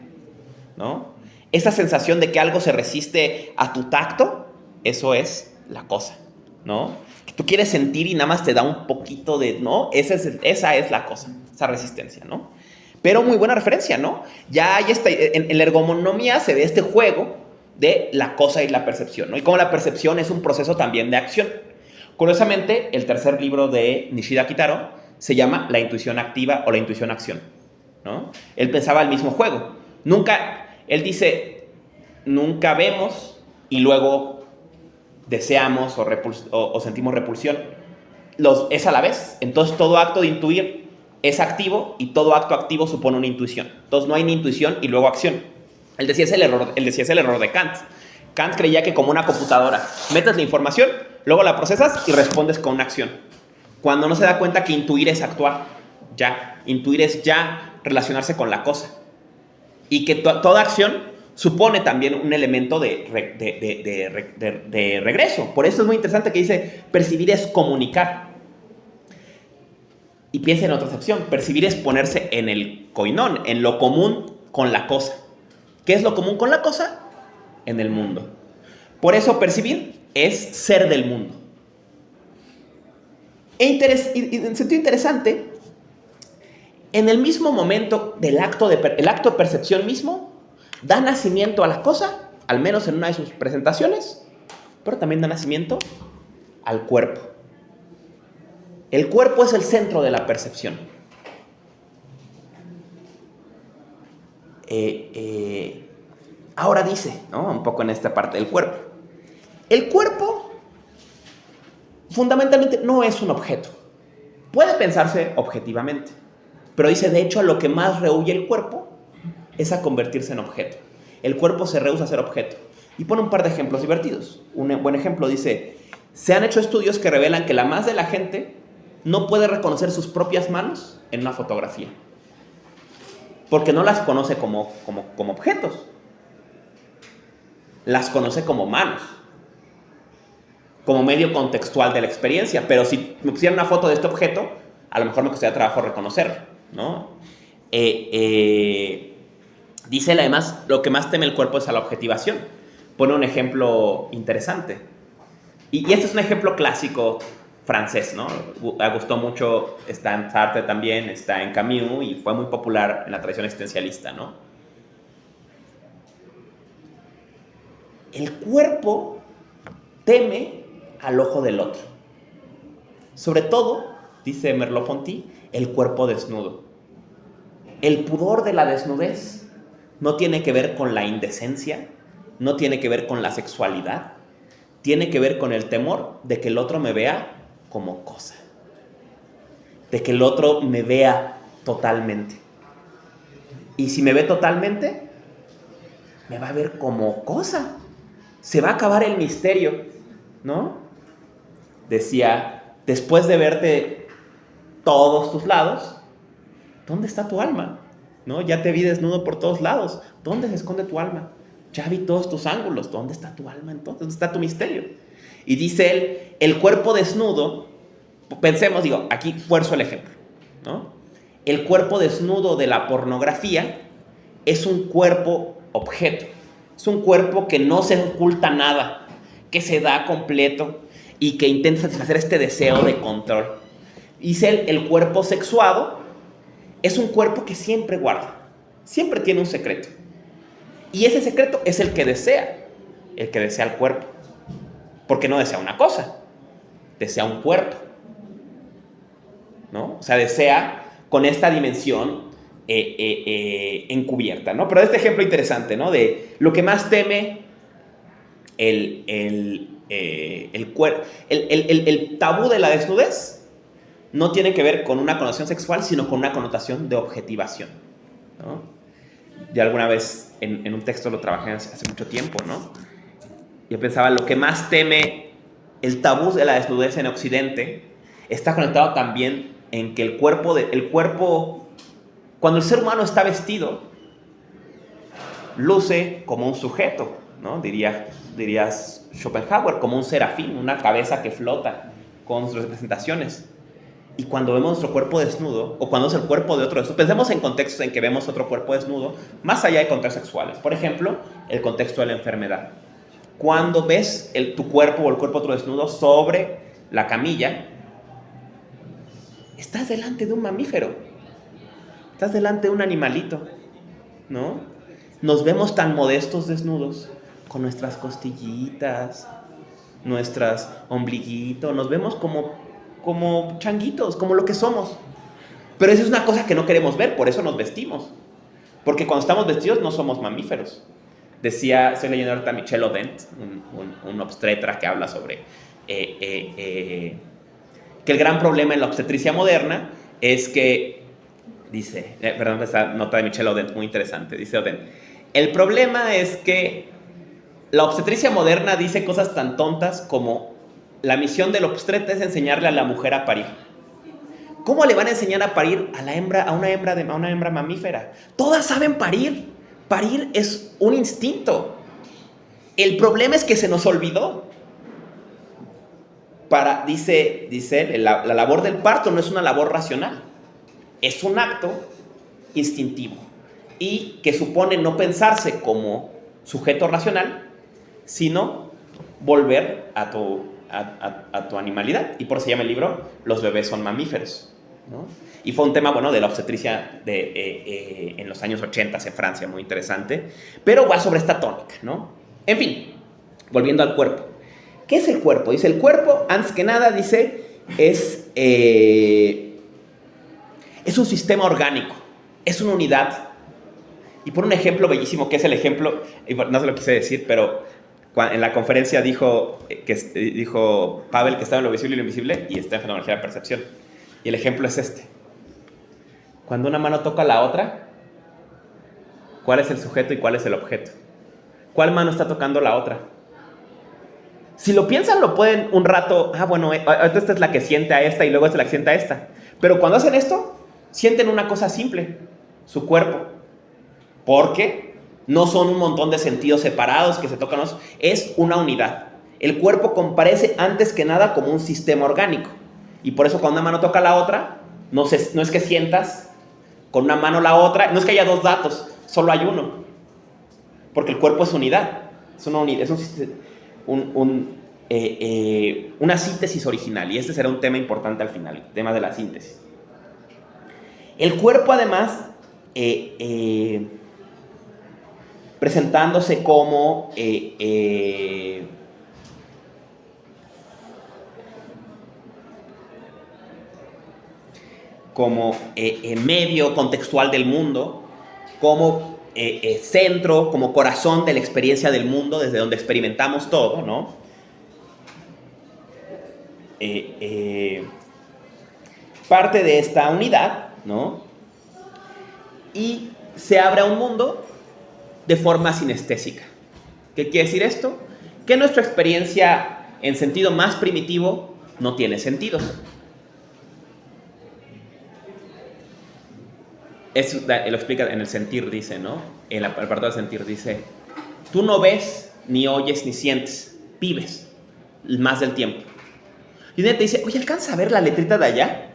¿no? Esa sensación de que algo se resiste a tu tacto, eso es la cosa, ¿no? Que tú quieres sentir y nada más te da un poquito de, ¿no? Esa es la cosa, esa resistencia, ¿no? Pero muy buena referencia, ¿no? Ya hay en la ergonomía se ve este juego de la cosa y la percepción, ¿no? Y como la percepción es un proceso también de acción. Curiosamente, el tercer libro de Nishida Kitaro se llama La intuición activa o la intuición acción, ¿no? Él pensaba el mismo juego. Él dice, nunca vemos y luego deseamos o sentimos repulsión. Es a la vez. Entonces, todo acto de intuir es activo y todo acto activo supone una intuición. Entonces, no hay ni intuición y luego acción. Él decía es el error de Kant. Kant creía que como una computadora, metes la información, luego la procesas y respondes con una acción. Cuando no se da cuenta que intuir es actuar, ya. Intuir es ya relacionarse con la cosa. Y que toda acción supone también un elemento de regreso. Por eso es muy interesante que dice, percibir es comunicar. Y piensa en otra acepción. Percibir es ponerse en el koinón, en lo común con la cosa. ¿Qué es lo común con la cosa? En el mundo. Por eso percibir es ser del mundo. Y en sentido interesante, en el mismo momento del acto de percepción mismo, da nacimiento a la cosa, al menos en una de sus presentaciones, pero también da nacimiento al cuerpo. El cuerpo es el centro de la percepción. Ahora dice, ¿no? Un poco en esta parte del cuerpo. El cuerpo fundamentalmente no es un objeto. Puede pensarse objetivamente, pero dice, de hecho, a lo que más rehúye el cuerpo es a convertirse en objeto. El cuerpo se rehúsa a ser objeto. Y pone un par de ejemplos divertidos. Un buen ejemplo dice, se han hecho estudios que revelan que la más de la gente no puede reconocer sus propias manos en una fotografía, porque no las conoce como objetos, las conoce como manos, como medio contextual de la experiencia. Pero si me pusieran una foto de este objeto, a lo mejor me costaría trabajo reconocerlo, ¿no? Dice él, además, lo que más teme el cuerpo es a la objetivación. Pone un ejemplo interesante. Y este es un ejemplo clásico francés, ¿no? Me gustó mucho, está en Sartre también, está en Camus y fue muy popular en la tradición existencialista, ¿no? El cuerpo teme al ojo del otro. Sobre todo, dice Merleau-Ponty, el cuerpo desnudo. El pudor de la desnudez no tiene que ver con la indecencia, no tiene que ver con la sexualidad, tiene que ver con el temor de que el otro me vea como cosa, de que el otro me vea totalmente. Y si me ve totalmente, me va a ver como cosa. Se va a acabar el misterio, ¿no? Decía, después de verte todos tus lados, ¿dónde está tu alma? ¿No? Ya te vi desnudo por todos lados. ¿Dónde se esconde tu alma? Ya vi todos tus ángulos. ¿Dónde está tu alma entonces? ¿Dónde está tu misterio? Y dice él, el cuerpo desnudo, pensemos, aquí fuerzo el ejemplo, ¿no? El cuerpo desnudo de la pornografía es un cuerpo objeto. Es un cuerpo que no se oculta nada, que se da completo y que intenta satisfacer este deseo de control. Dice él, el cuerpo sexuado es un cuerpo que siempre guarda, siempre tiene un secreto. Y ese secreto es el que desea el cuerpo. Porque no desea una cosa, desea un cuerpo, ¿no? O sea, desea con esta dimensión encubierta, ¿no? Pero este ejemplo interesante, ¿no? De lo que más teme el tabú de la desnudez no tiene que ver con una connotación sexual, sino con una connotación de objetivación, ¿no? Yo alguna vez en un texto lo trabajé hace mucho tiempo, ¿no? Yo pensaba, lo que más teme el tabú de la desnudez en Occidente está conectado también en que el cuerpo, cuando el ser humano está vestido, luce como un sujeto, ¿no? Dirías Schopenhauer, como un serafín, una cabeza que flota con sus representaciones. Y cuando vemos nuestro cuerpo desnudo, o cuando es el cuerpo de otro desnudo, pensemos en contextos en que vemos otro cuerpo desnudo, más allá de contextos sexuales. Por ejemplo, el contexto de la enfermedad. Cuando ves tu cuerpo o el cuerpo de otro desnudo sobre la camilla, estás delante de un mamífero, estás delante de un animalito, ¿no? Nos vemos tan modestos desnudos, con nuestras costillitas, nuestras ombliguitos, nos vemos como changuitos, como lo que somos. Pero eso es una cosa que no queremos ver, por eso nos vestimos. Porque cuando estamos vestidos no somos mamíferos. Estoy leyendo ahorita a Michel Odent, un obstetra que habla sobre que el gran problema en la obstetricia moderna es que, dice, perdón, esta nota de Michel Odent, muy interesante, dice Odent, el problema es que la obstetricia moderna dice cosas tan tontas como la misión del obstetra es enseñarle a la mujer a parir. ¿Cómo le van a enseñar a parir a una hembra mamífera? Todas saben parir. Parir es un instinto. El problema es que se nos olvidó. Dice la labor del parto no es una labor racional. Es un acto instintivo. Y que supone no pensarse como sujeto racional, sino volver a tu animalidad. Y por eso se llama el libro Los bebés son mamíferos, ¿no? Y fue un tema, bueno, de la obstetricia en los años 80 en Francia, muy interesante, pero va sobre esta tónica, ¿no? En fin, volviendo al cuerpo. ¿Qué es el cuerpo? Dice, el cuerpo, antes que nada, dice, es un sistema orgánico, es una unidad. Y por un ejemplo bellísimo, que es el ejemplo, no se lo quise decir, pero en la conferencia dijo Pavel que estaba en lo visible y lo invisible, y está en fenomenología de la percepción. Y el ejemplo es este. Cuando una mano toca a la otra, ¿cuál es el sujeto y cuál es el objeto? ¿Cuál mano está tocando la otra? Si lo piensan, lo pueden un rato, bueno, esta es la que siente a esta y luego esta es la que siente a esta. Pero cuando hacen esto, sienten una cosa simple, su cuerpo. Porque no son un montón de sentidos separados que se tocan, es una unidad. El cuerpo comparece antes que nada como un sistema orgánico. Y por eso cuando una mano toca a la otra, no es que sientas con una mano la otra, no es que haya dos datos, solo hay uno. Porque el cuerpo es unidad, es una unidad, es una síntesis original. Y este será un tema importante al final, el tema de la síntesis. El cuerpo, además, presentándose como medio contextual del mundo, como centro, como corazón de la experiencia del mundo, desde donde experimentamos todo, ¿no? Parte de esta unidad, ¿no? Y se abre a un mundo de forma sinestésica. ¿Qué quiere decir esto? Que nuestra experiencia en sentido más primitivo no tiene sentidos. Eso lo explica en el sentir, dice, ¿no? En el apartado del sentir dice, tú no ves, ni oyes, ni sientes, vives más del tiempo. Y uno te dice, oye, ¿alcanza a ver la letrita de allá?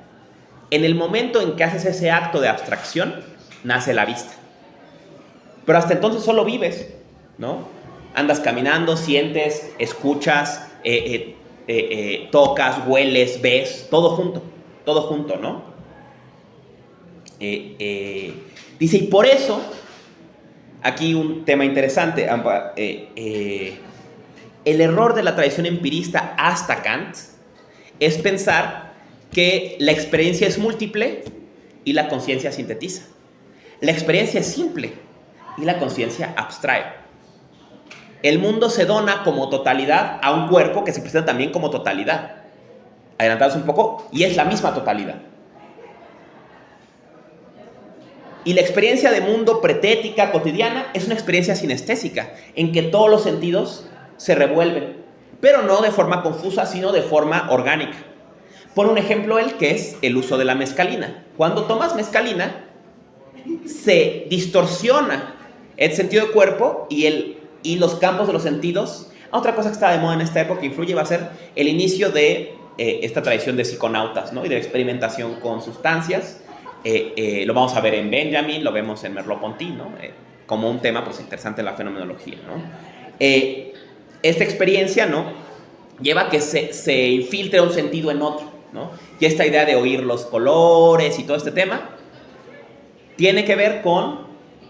En el momento en que haces ese acto de abstracción, nace la vista. Pero hasta entonces solo vives, ¿no? Andas caminando, sientes, escuchas, tocas, hueles, ves, todo junto, ¿no? Dice, y por eso, aquí un tema interesante, el error de la tradición empirista hasta Kant es pensar que la experiencia es múltiple y la conciencia sintetiza. La experiencia es simple y la conciencia abstrae. El mundo se dona como totalidad a un cuerpo que se presenta también como totalidad. Adelantados un poco, y es la misma totalidad. Y la experiencia de mundo pretética, cotidiana, es una experiencia sinestésica, en que todos los sentidos se revuelven, pero no de forma confusa, sino de forma orgánica. Pone un ejemplo él que es el uso de la mescalina. Cuando tomas mescalina, se distorsiona el sentido del cuerpo y los campos de los sentidos. Otra cosa que está de moda en esta época que influye va a ser el inicio de esta tradición de psiconautas, ¿no? Y de la experimentación con sustancias. Lo vamos a ver en Benjamin, lo vemos en Merleau-Ponty, ¿no? Como un tema pues, interesante en la fenomenología, ¿no? Esta experiencia, ¿no? Lleva a que se infiltre un sentido en otro, ¿no? Y esta idea de oír los colores y todo este tema tiene que ver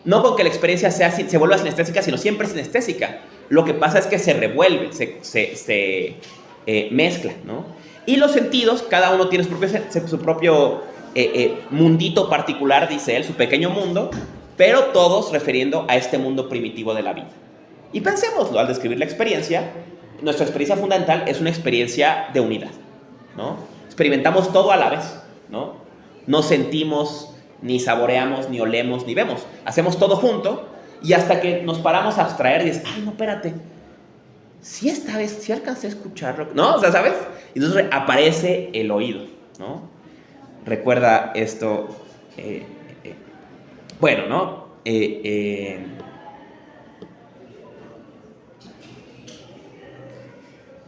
no con que la experiencia se vuelva sinestésica, sino siempre sinestésica. Lo que pasa es que se revuelve, se mezcla, ¿no? Y los sentidos, cada uno tiene su propio mundito particular, dice él, su pequeño mundo, pero todos refiriendo a este mundo primitivo de la vida. Y pensémoslo, al describir la experiencia, nuestra experiencia fundamental es una experiencia de unidad, ¿no? Experimentamos todo a la vez, ¿no? No sentimos, ni saboreamos, ni olemos, ni vemos. Hacemos todo junto y hasta que nos paramos a abstraer y dices, ay, no, espérate, si esta vez, si alcancé a escucharlo, ¿no? O sea, ¿sabes? Entonces aparece el oído, ¿no? Recuerda esto, bueno, ¿no?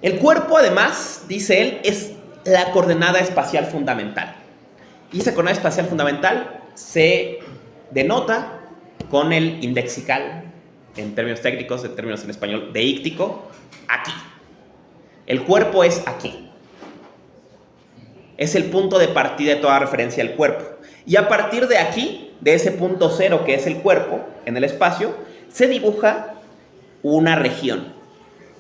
El cuerpo, además, dice él, es la coordenada espacial fundamental. Y esa coordenada espacial fundamental se denota con el indexical, en términos técnicos, en términos en español, deíctico, aquí. El cuerpo es aquí. Es el punto de partida de toda referencia al cuerpo. Y a partir de aquí, de ese punto cero que es el cuerpo, en el espacio, se dibuja una región.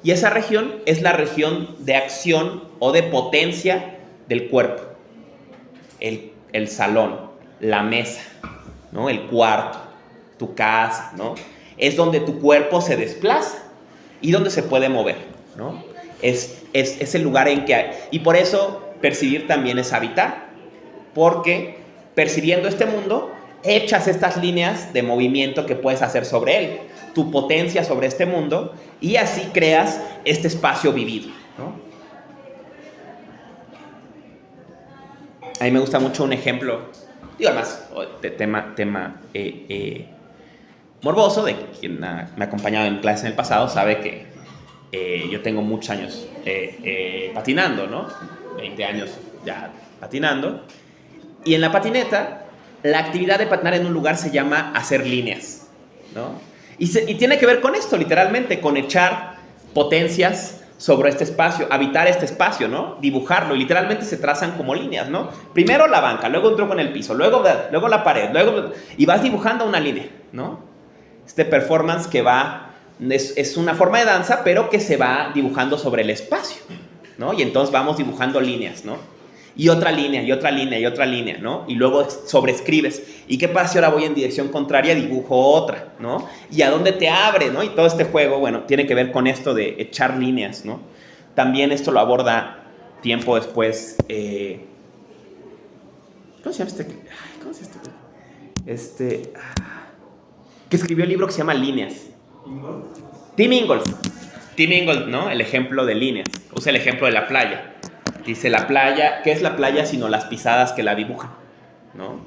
Y esa región es la región de acción o de potencia del cuerpo. El salón, la mesa, ¿no? El cuarto, tu casa, ¿no? Es donde tu cuerpo se desplaza y donde se puede mover, ¿no? Es el lugar en que hay. Y por eso percibir también es habitar, porque percibiendo este mundo, echas estas líneas de movimiento que puedes hacer sobre él, tu potencia sobre este mundo, y así creas este espacio vivido, ¿no? A mí me gusta mucho un ejemplo, digo además, de tema morboso, de quien me ha acompañado en clases en el pasado, sabe que yo tengo muchos años patinando, ¿no? 20 años ya patinando. Y en la patineta, la actividad de patinar en un lugar se llama hacer líneas, ¿no? Y tiene que ver con esto, literalmente, con echar potencias sobre este espacio, habitar este espacio, ¿no? Dibujarlo, y literalmente se trazan como líneas, ¿no? Primero la banca, luego un truco en el piso, luego la pared, y vas dibujando una línea, ¿no? Este performance que es una forma de danza, pero que se va dibujando sobre el espacio, ¿no? Y entonces vamos dibujando líneas, ¿no? Y otra línea, y otra línea, y otra línea, ¿no? Y luego sobrescribes. ¿Y qué pasa si ahora voy en dirección contraria? Dibujo otra, ¿no? ¿Y a dónde te abre, no? Y todo este juego, bueno, tiene que ver con esto de echar líneas, ¿no? También esto lo aborda tiempo después. ¿Cómo se llama este? ¿Cómo se llama este? Que escribió el libro que se llama Líneas. Tim Ingold, ¿no? El ejemplo de líneas. Usa el ejemplo de la playa. Dice la playa, ¿qué es la playa sino las pisadas que la dibujan? ¿No?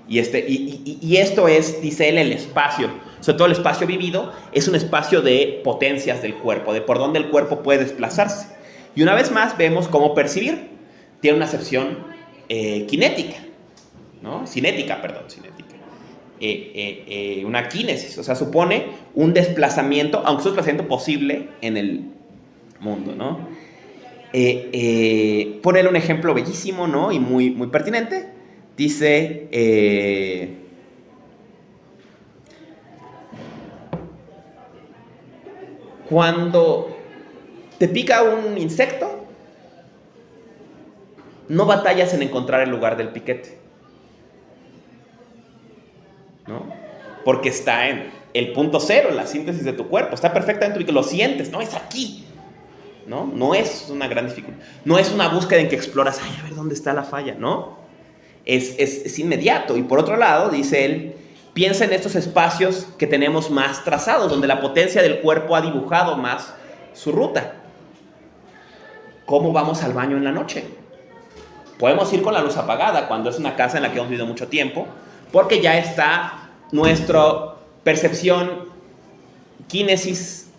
Y esto es, dice él, el espacio. Sobre todo el espacio vivido es un espacio de potencias del cuerpo, de por dónde el cuerpo puede desplazarse. Y una vez más vemos cómo percibir tiene una acepción cinética. Una kínesis, o sea, supone un desplazamiento, aunque es un desplazamiento posible en el mundo, ¿no? Ponerle un ejemplo bellísimo, ¿no? Y muy, muy pertinente. Dice, cuando te pica un insecto, no batallas en encontrar el lugar del piquete, ¿no? Porque está en el punto cero, en la síntesis de tu cuerpo, está perfectamente ubicado, lo sientes, ¿no? Es aquí. ¿No? No es una gran dificultad. No es una búsqueda en que exploras, ay, a ver dónde está la falla, ¿no? Es inmediato. Y por otro lado, dice él, piensa en estos espacios que tenemos más trazados, donde la potencia del cuerpo ha dibujado más su ruta. ¿Cómo vamos al baño en la noche? Podemos ir con la luz apagada cuando es una casa en la que hemos vivido mucho tiempo, porque ya está nuestra percepción, kinesis,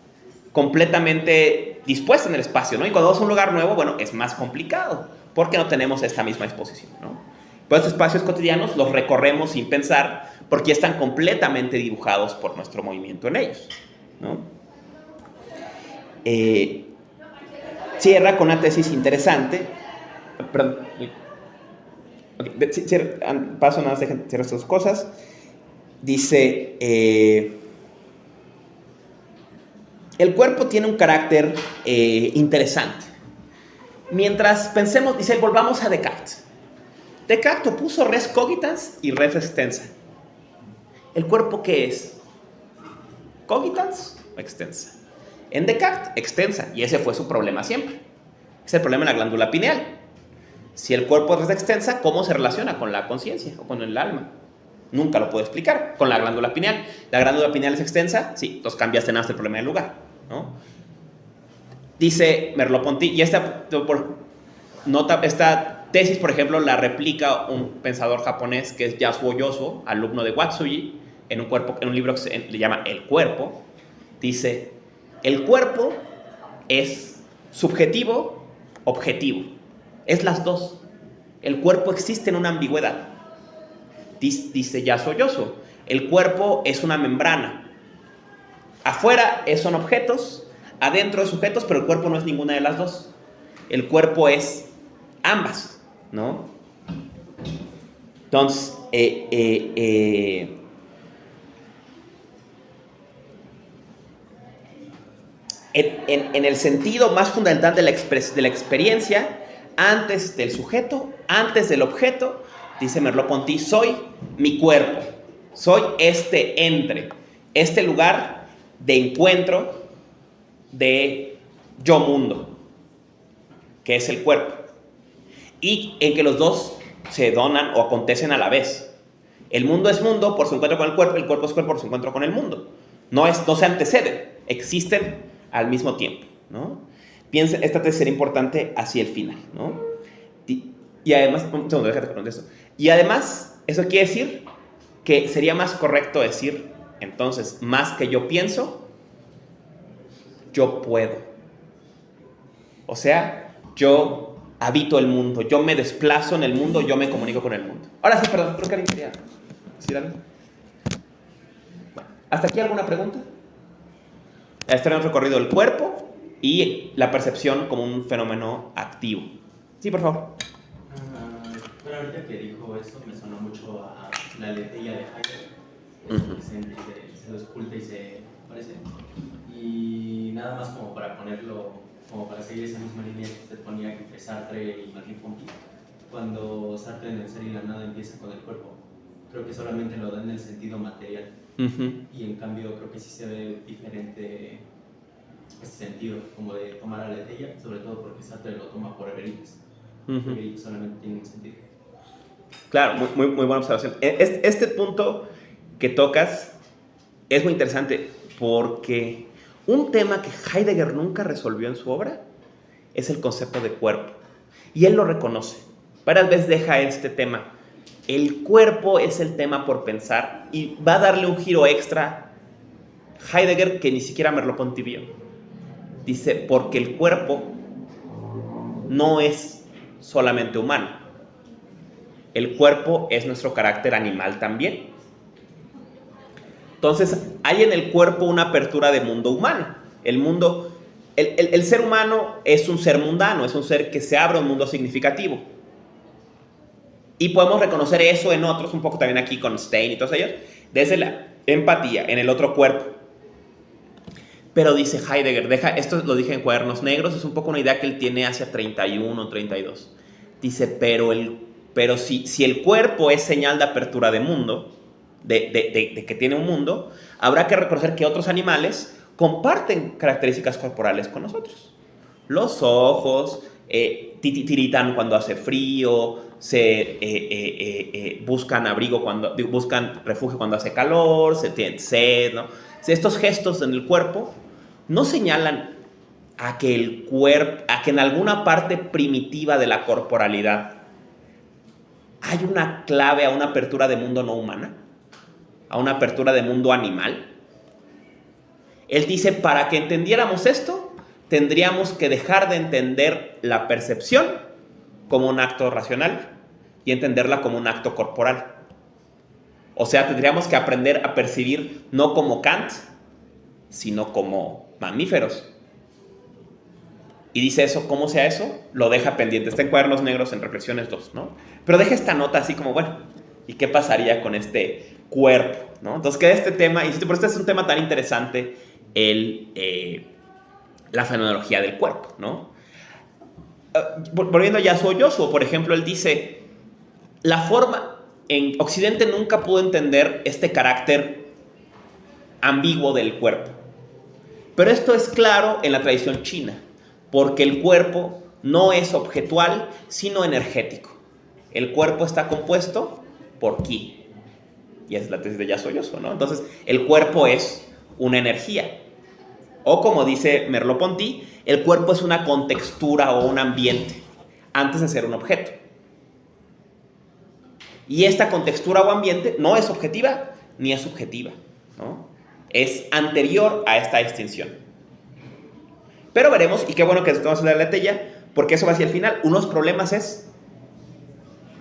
completamente dispuesta en el espacio, ¿no? Y cuando vamos a un lugar nuevo, bueno, es más complicado, porque no tenemos esta misma disposición, ¿no? Pues estos espacios cotidianos los recorremos sin pensar, porque ya están completamente dibujados por nuestro movimiento en ellos, ¿no? Cierra con una tesis interesante. Perdón. Okay. Paso nada más, dejen cierrar estas cosas. Dice, el cuerpo tiene un carácter interesante. Mientras pensemos, dice, volvamos a Descartes. Descartes puso res cogitans y res extensa. ¿El cuerpo qué es? ¿Cogitans o extensa? En Descartes, extensa, y ese fue su problema siempre. Es el problema en la glándula pineal. Si el cuerpo es extensa, ¿cómo se relaciona con la conciencia o con el alma? Nunca lo puedo explicar con la glándula pineal. ¿La glándula pineal es extensa? Sí, entonces cambiaste nada más el problema de lugar, ¿no? Dice Merleau-Ponty, y esta tesis, por ejemplo, la replica un pensador japonés que es Yasuo Yoso, alumno de Watsuji, en un libro que le llama El Cuerpo. Dice, el cuerpo es subjetivo, objetivo. Es las dos. El cuerpo existe en una ambigüedad. Dice Yasuo Yoso, el cuerpo es una membrana. Afuera son objetos, adentro es sujetos, pero el cuerpo no es ninguna de las dos. El cuerpo es ambas, ¿no? Entonces, en el sentido más fundamental de la experiencia, antes del sujeto, antes del objeto, dice Merleau-Ponty, soy mi cuerpo, soy este lugar de encuentro de yo mundo, que es el cuerpo, y en que los dos se donan o acontecen a la vez. El mundo es mundo por su encuentro con el cuerpo es cuerpo por su encuentro con el mundo. No se anteceden, existen al mismo tiempo, ¿no? Piensen, esta tesis será importante hacia el final, ¿no? Y además, un segundo, déjate con esto. Y además, eso quiere decir que sería más correcto decir, entonces, más que yo pienso, yo puedo. O sea, yo habito el mundo, yo me desplazo en el mundo, yo me comunico con el mundo. Ahora sí, perdón, creo que alguien quería decir algo. Bueno, ¿hasta aquí alguna pregunta? Este era un recorrido del cuerpo y la percepción como un fenómeno activo. Sí, por favor. Bueno, ahorita que dijo eso me sonó mucho a la aletheia de Heidegger, se lo esculta y se parece. Y nada más como para ponerlo, como para seguir esa misma línea que usted ponía entre Sartre y Merleau-Ponty, cuando Sartre en El ser y la nada empieza con el cuerpo, creo que solamente lo da en el sentido material. Y en cambio creo que sí se ve diferente ese sentido, como de tomar a la aletheia, sobre todo porque Sartre lo toma por Everíes. Everíes solamente tiene un sentido. Claro, muy buena observación. Este punto que tocas es muy interesante porque un tema que Heidegger nunca resolvió en su obra es el concepto de cuerpo. Y él lo reconoce. Varias veces deja este tema. El cuerpo es el tema por pensar y va a darle un giro extra Heidegger que ni siquiera Merleau-Ponty vio. Dice, porque el cuerpo no es solamente humano. El cuerpo es nuestro carácter animal también. Entonces, hay en el cuerpo una apertura de mundo humano. El ser humano es un ser mundano, es un ser que se abre a un mundo significativo. Y podemos reconocer eso en otros, un poco también aquí con Stein y todos ellos, desde la empatía en el otro cuerpo. Pero dice Heidegger, esto lo dije en Cuadernos Negros, es un poco una idea que él tiene hacia 31, 32. Dice, pero si el cuerpo es señal de apertura de mundo, de que tiene un mundo, habrá que reconocer que otros animales comparten características corporales con nosotros. Los ojos tiritan cuando hace frío, buscan buscan refugio cuando hace calor, se tienen sed, ¿no? Estos gestos en el cuerpo no señalan a que en alguna parte primitiva de la corporalidad hay una clave a una apertura de mundo no humana, a una apertura de mundo animal. Él dice, para que entendiéramos esto, tendríamos que dejar de entender la percepción como un acto racional y entenderla como un acto corporal. O sea, tendríamos que aprender a percibir no como Kant, sino como mamíferos. Y dice eso, ¿cómo sea eso? Lo deja pendiente. Está en Cuadernos Negros en Reflexiones 2, ¿no? Pero deja esta nota así como, bueno, ¿y qué pasaría con este cuerpo? ¿No? Entonces queda este tema, y por esto es un tema tan interesante, la fenomenología del cuerpo, ¿no? Volviendo ya a Soyoso, por ejemplo, él dice, la forma, en Occidente nunca pudo entender este carácter ambiguo del cuerpo. Pero esto es claro en la tradición china, porque el cuerpo no es objetual, sino energético. El cuerpo está compuesto por ki. Y esa es la tesis de Soyoso, ¿no? Entonces, el cuerpo es una energía. O como dice Merleau-Ponty, el cuerpo es una contextura o un ambiente, antes de ser un objeto. Y esta contextura o ambiente no es objetiva ni es subjetiva, ¿no? Es anterior a esta distinción. Pero veremos, y qué bueno que estamos en la letella, porque eso va hacia el final. Unos problemas es,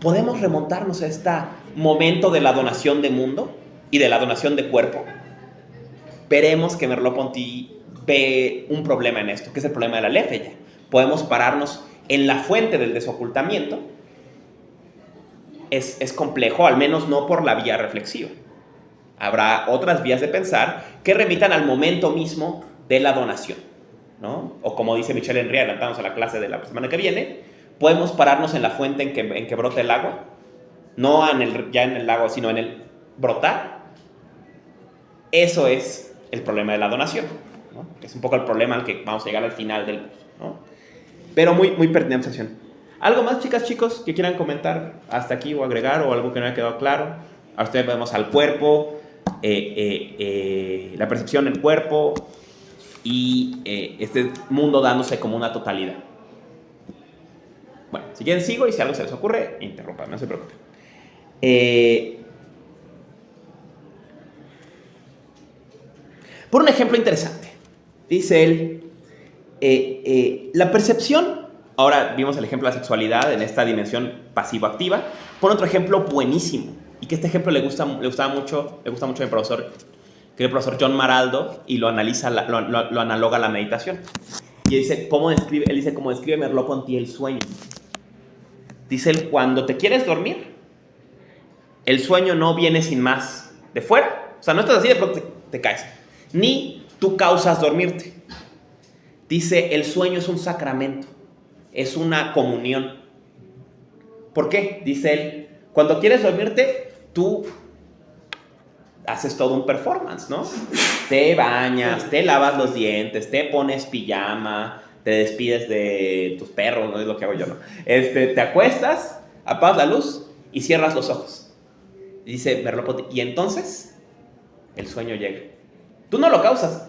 ¿podemos remontarnos a este momento de la donación de mundo y de la donación de cuerpo? Veremos que Merleau-Ponty ve un problema en esto, que es el problema de la letella. Podemos pararnos en la fuente del desocultamiento. Es complejo, al menos no por la vía reflexiva. Habrá otras vías de pensar que remitan al momento mismo de la donación, ¿no? O como dice Michel Henry, adelantamos a la clase de la semana que viene, podemos pararnos en la fuente en que brota el agua, no ya en el lago, sino en el brotar. Eso es el problema de la donación, ¿no? Es un poco el problema al que vamos a llegar al final del curso, ¿no? Pero muy, muy pertinente sesión. ¿Algo más, chicas, chicos, que quieran comentar hasta aquí o agregar, o algo que no haya quedado claro? A ustedes vemos al cuerpo, la percepción del cuerpo y este mundo dándose como una totalidad. Bueno, si quieren sigo, y si algo se les ocurre, interrumpan, no se preocupen. Por un ejemplo interesante, dice él, la percepción. Ahora vimos el ejemplo de la sexualidad en esta dimensión pasivo-activa. Pon otro ejemplo buenísimo, y que este ejemplo le gusta mucho a mi profesor, que es el profesor John Maraldo, y lo analiza, lo analoga a la meditación. Y dice, él dice cómo describe Merleau-Ponty el sueño. Dice él, cuando te quieres dormir, el sueño no viene sin más de fuera. O sea, no estás así, de pronto te caes. Ni tú causas dormirte. Dice, el sueño es un sacramento. Es una comunión. ¿Por qué? Dice él, cuando quieres dormirte, tú haces todo un performance, ¿no? Te bañas, te lavas los dientes, te pones pijama, te despides de tus perros, no es lo que hago yo, ¿no? Te acuestas, apagas la luz y cierras los ojos. Dice Merleau-Ponty, y entonces el sueño llega. Tú no lo causas,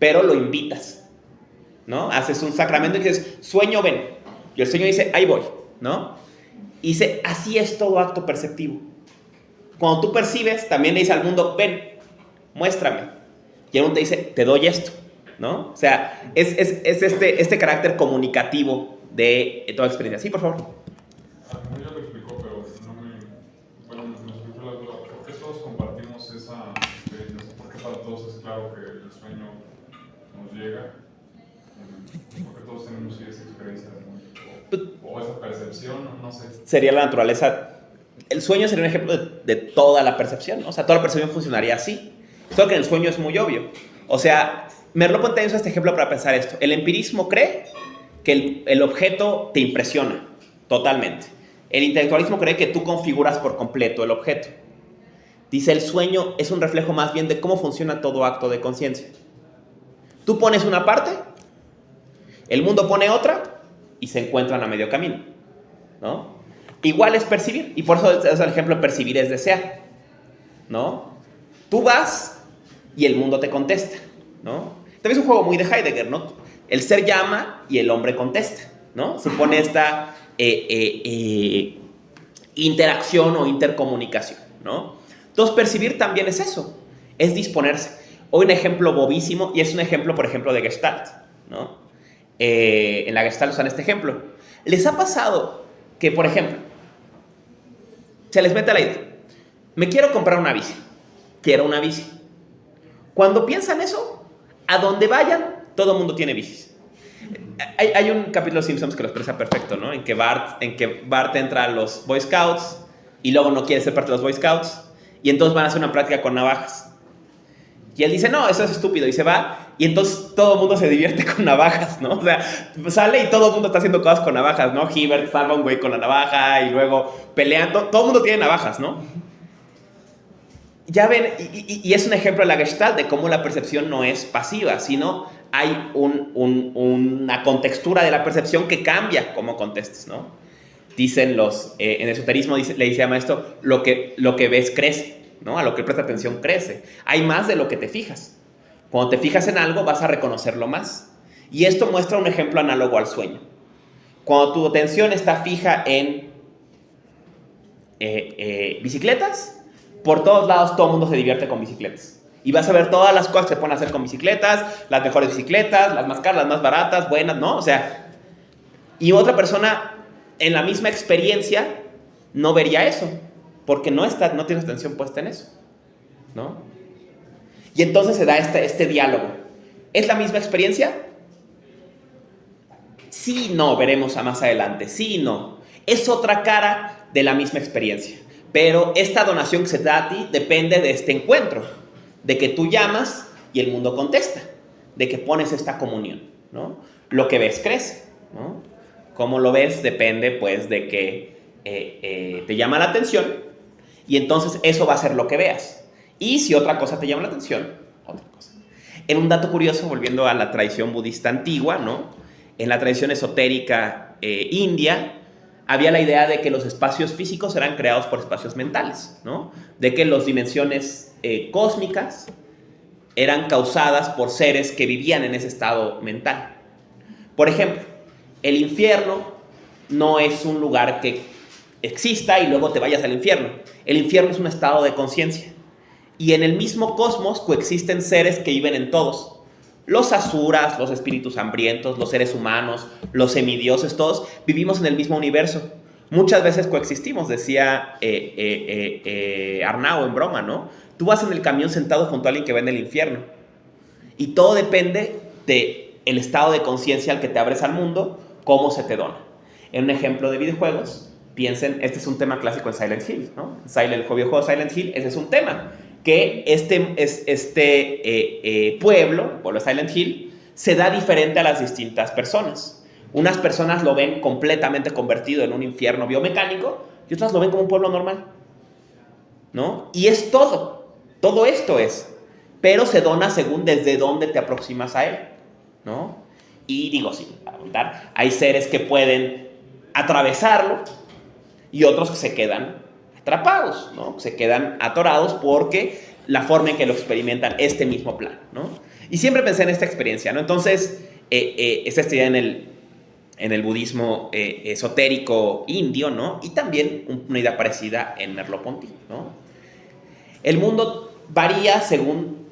pero lo invitas, ¿no? Haces un sacramento y dices, sueño, ven. Y el sueño dice, ahí voy, ¿no? Y dice, así es todo acto perceptivo. Cuando tú percibes, también le dice al mundo, ven, muéstrame. Y el mundo te dice, te doy esto, ¿no? O sea, es este carácter comunicativo de toda experiencia. Sí, por favor. A mí ya lo explicó, pero me surgió la duda. ¿Por qué todos compartimos esa experiencia? ¿Por qué para todos es claro que el sueño nos llega? ¿Por qué todos tenemos esa experiencia? ¿O esa percepción? No sé. Sería la naturaleza. El sueño sería un ejemplo de toda la percepción, ¿no? O sea, toda la percepción funcionaría así. Solo que en el sueño es muy obvio. O sea, Merleau-Ponty usa este ejemplo para pensar esto. El empirismo cree que el objeto te impresiona totalmente. El intelectualismo cree que tú configuras por completo el objeto. Dice, el sueño es un reflejo más bien de cómo funciona todo acto de conciencia. Tú pones una parte, el mundo pone otra y se encuentran a medio camino, ¿no? Igual es percibir, y por eso es el ejemplo de percibir es desear, ¿no? Tú vas y el mundo te contesta, ¿no? También es un juego muy de Heidegger, ¿no? El ser llama y el hombre contesta, ¿no? Supone esta interacción o intercomunicación, ¿no? Entonces, percibir también es eso, es disponerse. Hoy un ejemplo bobísimo, y es un ejemplo, por ejemplo, de Gestalt, ¿no? En la Gestalt usan este ejemplo. ¿Les ha pasado que, por ejemplo, se les mete la idea, me quiero comprar una bici, quiero una bici? Cuando piensan eso, a donde vayan, todo el mundo tiene bicis. Hay un capítulo de Simpsons que lo expresa perfecto, ¿no? En que Bart entra a los Boy Scouts y luego no quiere ser parte de los Boy Scouts y entonces van a hacer una práctica con navajas. Y él dice, no, eso es estúpido, y se va, y entonces todo el mundo se divierte con navajas, ¿no? O sea, sale y todo el mundo está haciendo cosas con navajas, ¿no? Hibbert salva a un güey con la navaja y luego peleando, todo el mundo tiene navajas, ¿no? Ya ven, y es un ejemplo de la Gestalt de cómo la percepción no es pasiva, sino hay una contextura de la percepción que cambia cómo contestes, ¿no? Dicen en esoterismo le llama esto, lo que ves crece, ¿no? A lo que presta atención crece. Hay más de lo que te fijas. Cuando te fijas en algo vas a reconocerlo más. Y esto muestra un ejemplo análogo al sueño. Cuando tu atención está fija en bicicletas, por todos lados todo el mundo se divierte con bicicletas. Y vas a ver todas las cosas que se pueden hacer con bicicletas, las mejores bicicletas, las más caras, las más baratas, buenas, ¿no? O sea, y otra persona en la misma experiencia no vería eso, porque no tienes atención puesta en eso, ¿no? Y entonces se da este diálogo. ¿Es la misma experiencia? Sí, no, veremos a más adelante. Sí, no. Es otra cara de la misma experiencia. Pero esta donación que se da a ti depende de este encuentro, de que tú llamas y el mundo contesta, de que pones esta comunión, ¿no? Lo que ves crece, ¿no? Cómo lo ves depende, pues, de que te llama la atención y entonces eso va a ser lo que veas. Y si otra cosa te llama la atención, otra cosa. En un dato curioso, volviendo a la tradición budista antigua, ¿no? En la tradición esotérica india, había la idea de que los espacios físicos eran creados por espacios mentales, ¿no? De que las dimensiones cósmicas eran causadas por seres que vivían en ese estado mental. Por ejemplo, el infierno no es un lugar que exista y luego te vayas al infierno. El infierno es un estado de conciencia. Y en el mismo cosmos coexisten seres que viven en todos. Los asuras, los espíritus hambrientos, los seres humanos, los semidioses, todos vivimos en el mismo universo. Muchas veces coexistimos, decía Arnau en broma, ¿no? Tú vas en el camión sentado junto a alguien que va en el infierno. Y todo depende del estado de conciencia al que te abres al mundo, cómo se te dona. En un ejemplo de videojuegos, piensen, este es un tema clásico en Silent Hill, ¿no? El videojuego Silent Hill, ese es un tema. Que pueblo de Silent Hill, se da diferente a las distintas personas. Unas personas lo ven completamente convertido en un infierno biomecánico y otras lo ven como un pueblo normal, ¿no? Y es todo esto es, pero se dona según desde dónde te aproximas a él, ¿no? Y digo, sin abundar, hay seres que pueden atravesarlo y otros que se quedan atrapados, ¿no? Se quedan atorados porque la forma en que lo experimentan este mismo plano, ¿no? Y siempre pensé en esta experiencia, ¿no? Entonces, esta idea en el budismo esotérico indio, ¿no? Y también una idea parecida en Merleau-Ponty, ¿no? El mundo varía según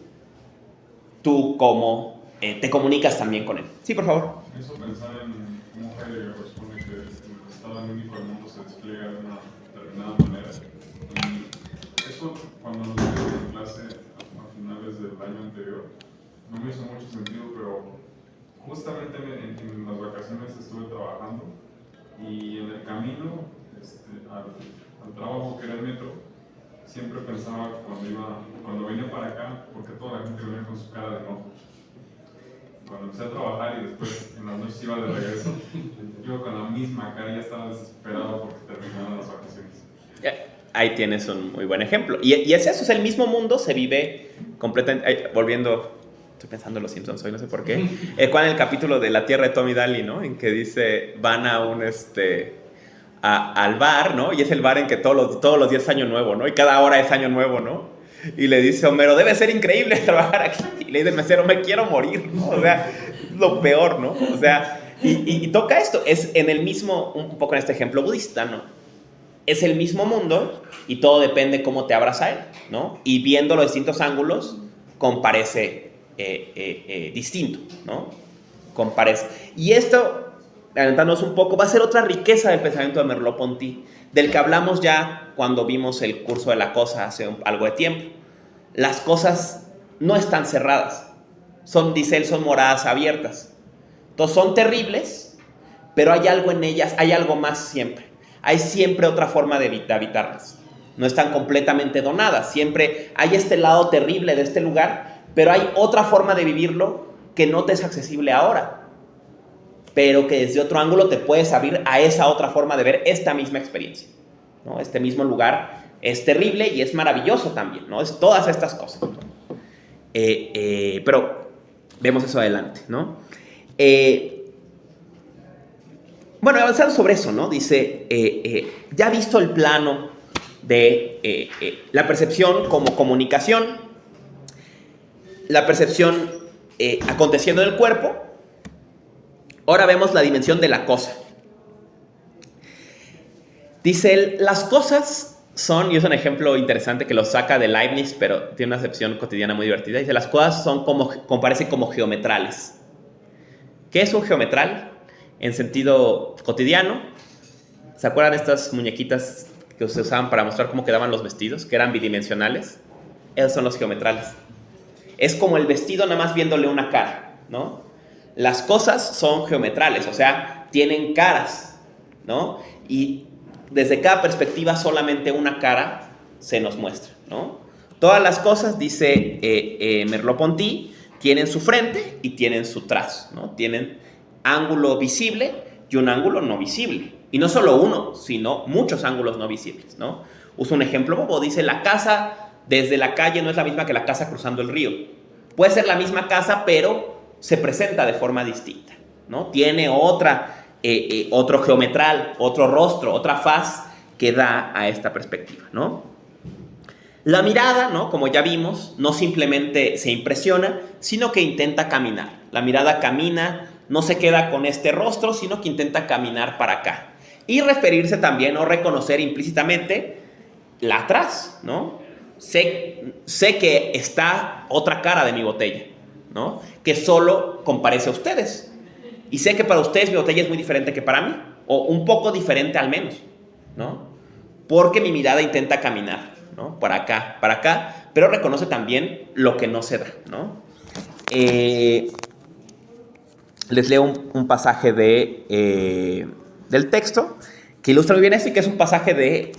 tú cómo te comunicas también con él. Sí, por favor. Me hizo pensar en cómo Heidegger responde que el estado anímico del mundo se despliega de una determinada manera. Y eso, cuando nos vimos en clase a finales del año anterior, no me hizo mucho sentido, pero justamente en las vacaciones estuve trabajando y en el camino al trabajo, que era el metro, siempre pensaba cuando venía para acá, porque toda la gente venía con su cara de enojo. Cuando empecé a trabajar y después en las noches iba de regreso, yo con la misma cara ya estaba desesperado porque terminaban las vacaciones. Ahí tienes un muy buen ejemplo. Y es eso, es el mismo mundo, se vive completamente... volviendo, estoy pensando en los Simpsons hoy, no sé por qué. ¿Cuál es el capítulo de La Tierra de Tommy Daly, ¿no? En que dice, van a al bar, ¿no? Y es el bar en que todos los días es año nuevo, ¿no? Y cada hora es año nuevo, ¿no? Y le dice Homero, debe ser increíble trabajar aquí. Y le dice el mesero, me quiero morir, ¿no? O sea, lo peor, ¿no? O sea, y toca esto, es en el mismo, un poco en este ejemplo budista, ¿no? es el mismo mundo y todo depende cómo te abras a él, ¿no? Y viendo los distintos ángulos, comparece distinto, ¿no? Comparece. Y esto, adelantándonos un poco, va a ser otra riqueza del pensamiento de Merleau-Ponty, del que hablamos ya cuando vimos el curso de la cosa hace algo de tiempo. Las cosas no están cerradas, dice él, son moradas abiertas. Entonces son terribles, pero hay algo en ellas, hay algo más siempre. Hay siempre otra forma de habitarlas. No están completamente donadas, siempre hay este lado terrible de este lugar, pero hay otra forma de vivirlo que no te es accesible ahora, pero que desde otro ángulo te puedes abrir a esa otra forma de ver esta misma experiencia, ¿no? Este mismo lugar es terrible y es maravilloso también, ¿no? Es todas estas cosas. Pero vemos eso adelante, ¿no? Bueno, avanzando sobre eso, ¿no? Dice, ya visto el plano de la percepción como comunicación, la percepción aconteciendo en el cuerpo, ahora vemos la dimensión de la cosa. Dice él, las cosas son, y es un ejemplo interesante que lo saca de Leibniz, pero tiene una acepción cotidiana muy divertida. Dice, las cosas son parecen como geometrales. ¿Qué es un geometral? En sentido cotidiano, ¿se acuerdan de estas muñequitas que se usaban para mostrar cómo quedaban los vestidos, que eran bidimensionales? Esos son los geometrales. Es como el vestido nada más viéndole una cara, ¿no? Las cosas son geometrales, o sea, tienen caras, ¿no? Y desde cada perspectiva solamente una cara se nos muestra, ¿no? Todas las cosas, dice Merleau-Ponty, tienen su frente y tienen su trazo, ¿no? Tienen ángulo visible y un ángulo no visible. Y no solo uno, sino muchos ángulos no visibles, ¿no? Uso un ejemplo bobo, dice, la casa desde la calle no es la misma que la casa cruzando el río. Puede ser la misma casa, pero se presenta de forma distinta, ¿no? Tiene otro geometral, otro rostro, otra faz que da a esta perspectiva, ¿no? La mirada, ¿no? Como ya vimos, no simplemente se impresiona, sino que intenta caminar. La mirada camina, no se queda con este rostro, sino que intenta caminar para acá. Y referirse también o reconocer implícitamente la atrás, ¿no? Sé que está otra cara de mi botella, ¿no? Que solo comparece a ustedes. Y sé que para ustedes mi botella es muy diferente que para mí, o un poco diferente al menos, ¿no? Porque mi mirada intenta caminar, ¿no? Para acá, pero reconoce también lo que no se da, ¿no? Les leo un pasaje del texto que ilustra muy bien esto y que es un pasaje de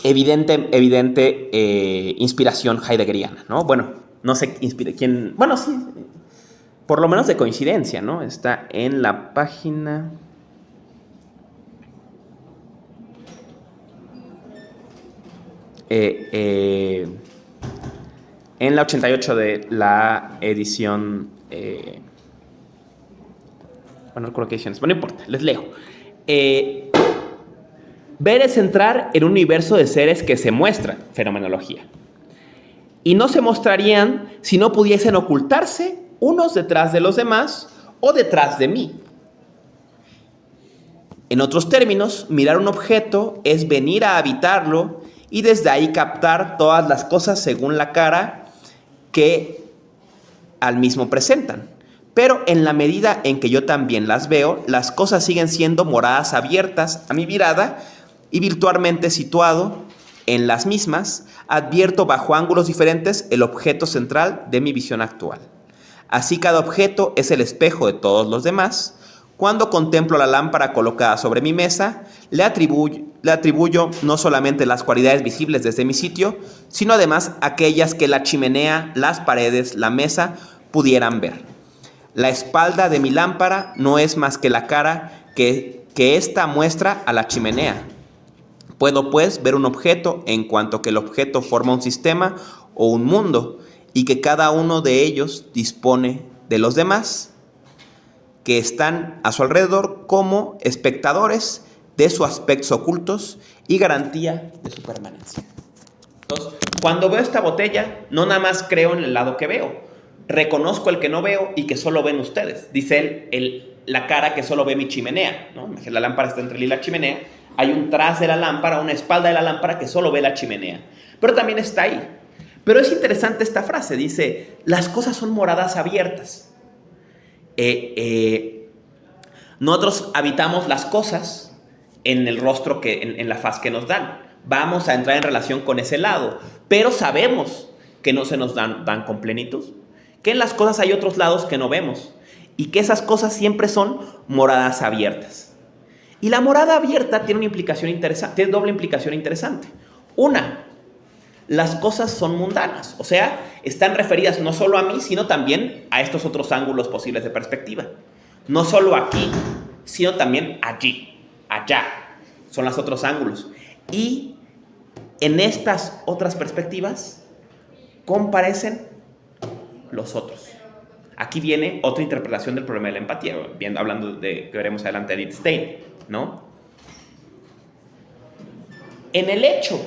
evidente inspiración heideggeriana, ¿no? Bueno, no sé quién, bueno, sí, por lo menos de coincidencia, ¿no? Está en la página... en la 88 de la edición... bueno, no recuerdo qué edición es, bueno, no importa, les leo. Ver es entrar en un universo de seres que se muestran, fenomenología. Y no se mostrarían si no pudiesen ocultarse unos detrás de los demás o detrás de mí. En otros términos, mirar un objeto es venir a habitarlo y desde ahí captar todas las cosas según la cara que al mismo presentan. Pero en la medida en que yo también las veo, las cosas siguen siendo moradas abiertas a mi mirada y virtualmente situado en las mismas, advierto bajo ángulos diferentes el objeto central de mi visión actual. Así cada objeto es el espejo de todos los demás. Cuando contemplo la lámpara colocada sobre mi mesa, le atribuyo no solamente las cualidades visibles desde mi sitio, sino además aquellas que la chimenea, las paredes, la mesa pudieran ver. La espalda de mi lámpara no es más que la cara que ésta muestra a la chimenea. Puedo, pues, ver un objeto en cuanto que el objeto forma un sistema o un mundo y que cada uno de ellos dispone de los demás que están a su alrededor como espectadores de sus aspectos ocultos y garantía de su permanencia. Entonces, cuando veo esta botella, no nada más creo en el lado que veo, reconozco el que no veo y que solo ven ustedes. Dice él, la cara que solo ve mi chimenea, ¿no? La lámpara está entre él y la chimenea. Hay un tras de la lámpara, una espalda de la lámpara que solo ve la chimenea. Pero también está ahí. Pero es interesante esta frase, dice, las cosas son moradas abiertas. Nosotros habitamos las cosas en el rostro, en la faz que nos dan. Vamos a entrar en relación con ese lado, pero sabemos que no se nos dan con plenitud, que en las cosas hay otros lados que no vemos y que esas cosas siempre son moradas abiertas. Y la morada abierta tiene una implicación interesante, tiene doble implicación interesante. Una, las cosas son mundanas, o sea, están referidas no solo a mí, sino también a estos otros ángulos posibles de perspectiva. No solo aquí, sino también allí, allá, son los otros ángulos. Y en estas otras perspectivas comparecen los otros. Aquí viene otra interpretación del problema de la empatía, hablando de que veremos adelante Edith Stein, ¿no? En el hecho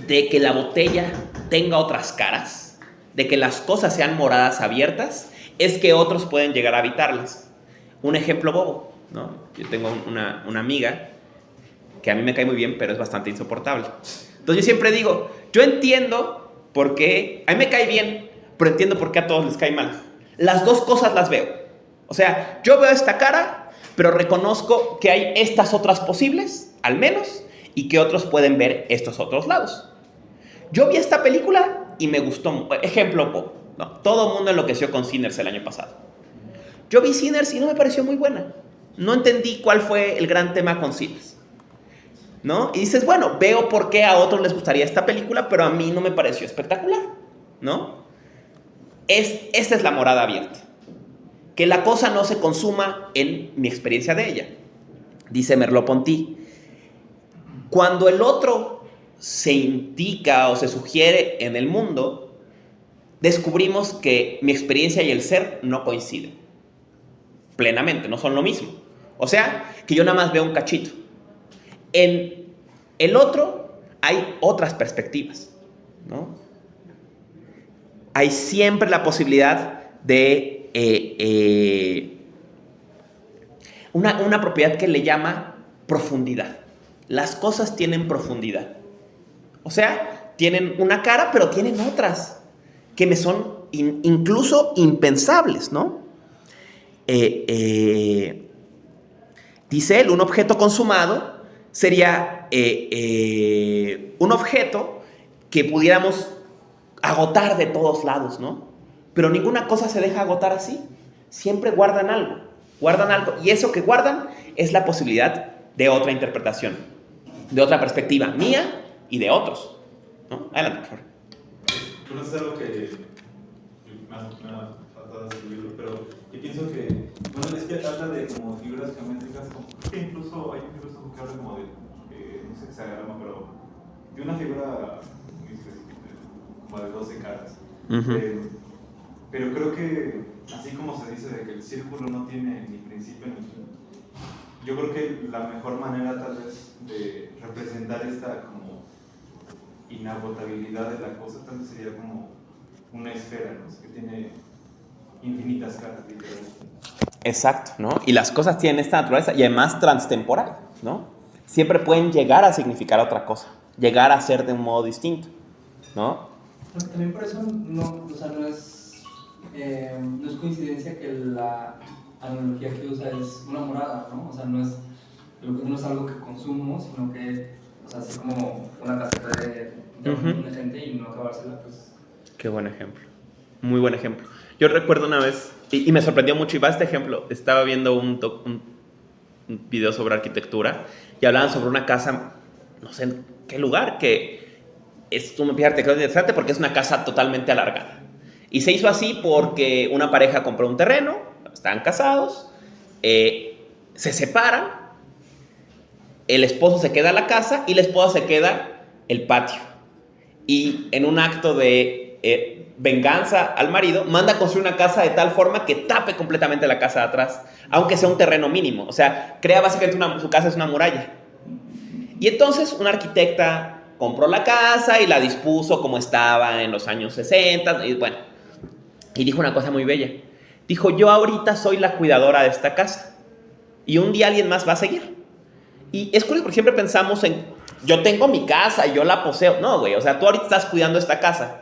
de que la botella tenga otras caras, de que las cosas sean moradas abiertas, es que otros pueden llegar a habitarlas. Un ejemplo bobo, ¿no? Yo tengo una amiga que a mí me cae muy bien, pero es bastante insoportable. Entonces yo siempre digo, yo entiendo por qué, a mí me cae bien, pero entiendo por qué a todos les cae mal. Las dos cosas las veo. O sea, yo veo esta cara, pero reconozco que hay estas otras posibles, al menos, y que otros pueden ver estos otros lados. Yo vi esta película y me gustó. Ejemplo bobo, ¿no? Todo el mundo enloqueció con Sinners el año pasado. Yo vi Sinners y no me pareció muy buena. No entendí cuál fue el gran tema con Sinners, ¿no? Y dices, bueno, veo por qué a otros les gustaría esta película, pero a mí no me pareció espectacular, ¿no? Esta es la morada abierta. Que la cosa no se consuma en mi experiencia de ella. Dice Merleau-Ponty, cuando el otro se indica o se sugiere en el mundo, descubrimos que mi experiencia y el ser no coinciden plenamente, no son lo mismo. O sea, que yo nada más veo un cachito. En el otro hay otras perspectivas, ¿no? Hay siempre la posibilidad de una propiedad que le llama profundidad. Las cosas tienen profundidad. O sea, tienen una cara, pero tienen otras que me son incluso impensables, ¿no? Dice él, un objeto consumado sería un objeto que pudiéramos agotar de todos lados, ¿no? Pero ninguna cosa se deja agotar así. Siempre guardan algo, y eso que guardan es la posibilidad de otra interpretación, de otra perspectiva mía y de otros, ¿no? Adelante, por favor. Bueno, es algo que me ha tratado de escribirlo, pero yo pienso que, bueno, es que trata de como figuras geométricas, que incluso hay figuras que hablan como de, no sé qué se llama, pero de una figura muy específica, como de 12 caras. Pero creo que, así como se dice de que el círculo no tiene ni principio ni fin, yo creo que la mejor manera tal vez de representar esta como inagotabilidad de la cosa tal vez sería como una esfera, ¿no? Que tiene infinitas caras, literalmente. Exacto, ¿no? Y las cosas tienen esta naturaleza y además transtemporal, ¿no? Siempre pueden llegar a significar otra cosa, llegar a ser de un modo distinto, ¿no? Porque también por eso no, o sea, no es coincidencia que la analogía que usa es una morada, ¿no? O sea, no es algo que consumo, sino que, o sea, así como una caseta de una gente y no acabársela, pues... Qué buen ejemplo, muy buen ejemplo. Yo recuerdo una vez, y me sorprendió mucho, y va este ejemplo, estaba viendo un video sobre arquitectura y hablaban sobre una casa, no sé en qué lugar, que es una pieza arquitectónica interesante porque es una casa totalmente alargada. Y se hizo así porque una pareja compró un terreno, estaban casados, se separan, el esposo se queda en la casa y la esposa se queda el patio. Y en un acto de venganza al marido, manda a construir una casa de tal forma que tape completamente la casa de atrás, aunque sea un terreno mínimo. O sea, crea básicamente su casa es una muralla. Y entonces una arquitecta compró la casa y la dispuso como estaba en los años 60, y bueno, y dijo una cosa muy bella. Dijo, yo ahorita soy la cuidadora de esta casa y un día alguien más va a seguir. Y es curioso porque siempre pensamos en, yo tengo mi casa y yo la poseo. No, güey, o sea, tú ahorita estás cuidando esta casa.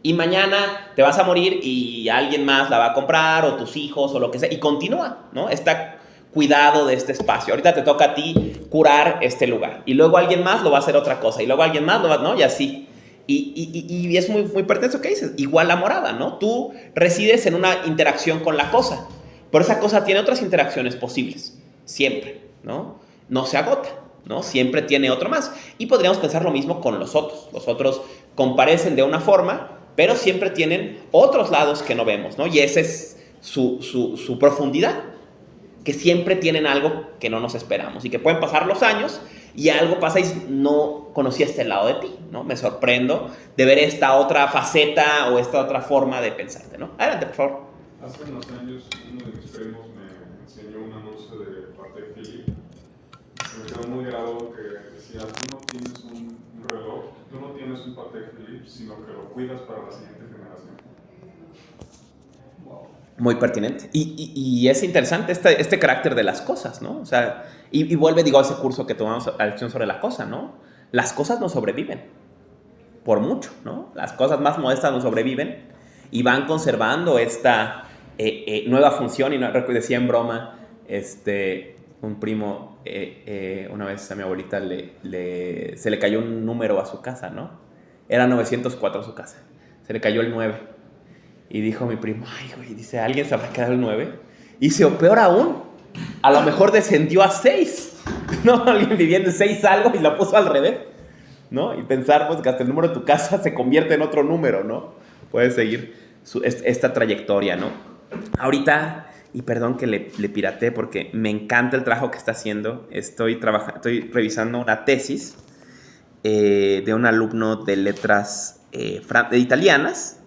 Y mañana te vas a morir y alguien más la va a comprar, o tus hijos, o lo que sea. Y continúa, ¿no? Está cuidado de este espacio. Ahorita te toca a ti curar este lugar. Y luego alguien más lo va a hacer otra cosa. Y luego alguien más lo va, ¿no? Y así. Y es muy, muy pertinente eso que dices. Igual la morada, ¿no? Tú resides en una interacción con la cosa. Pero esa cosa tiene otras interacciones posibles. Siempre, ¿no? No se agota, ¿no? Siempre tiene otro más. Y podríamos pensar lo mismo con los otros. Los otros comparecen de una forma, pero siempre tienen otros lados que no vemos, ¿no? Y esa es su profundidad, que siempre tienen algo que no nos esperamos y que pueden pasar los años y algo pasa y no conocía este lado de ti, ¿no? Me sorprendo de ver esta otra faceta o esta otra forma de pensarte, ¿no? Adelante, por favor. Hace unos años uno de mis primos me enseñó un anuncio de Patek Philippe. Se me quedó muy grabado que decía, tú no tienes un reloj, tú no tienes un Patek Philippe, sino que lo cuidas para la siguiente generación. Muy pertinente. Y es interesante este carácter de las cosas, ¿no? O sea, y vuelve, digo, a ese curso que tomamos a lección sobre la cosa, ¿no? Las cosas no sobreviven, por mucho, ¿no? Las cosas más modestas no sobreviven y van conservando esta nueva función. Y no, decía en broma, un primo, una vez a mi abuelita se le cayó un número a su casa, ¿no? Era 904 su casa. Se le cayó el 9. Y dijo mi primo, ay, güey, dice, ¿alguien se habrá quedado el 9? Y dice, o peor aún, a lo mejor descendió a 6, ¿no? Alguien viviendo en 6 algo y lo puso al revés, ¿no? Y pensar, pues, que hasta el número de tu casa se convierte en otro número, ¿no? Puedes seguir esta trayectoria, ¿no? Ahorita, y perdón que le pirateé porque me encanta el trabajo que está haciendo, estoy revisando una tesis de un alumno de letras italianas,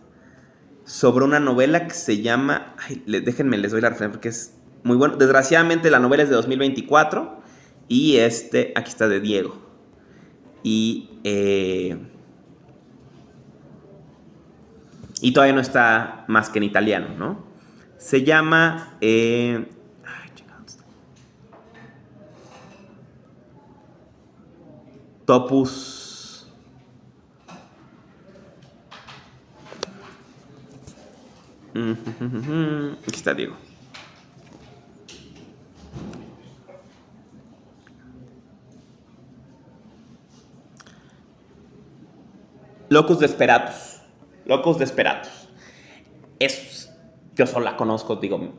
sobre una novela que se llama... Ay, déjenme, les doy la referencia porque es muy bueno. Desgraciadamente la novela es de 2024 y aquí está, de Diego. Y todavía no está más que en italiano, ¿no? Se llama... Topus... Aquí está Diego. Locus Desperatus. Locus Desperatus. Yo solo la conozco, digo,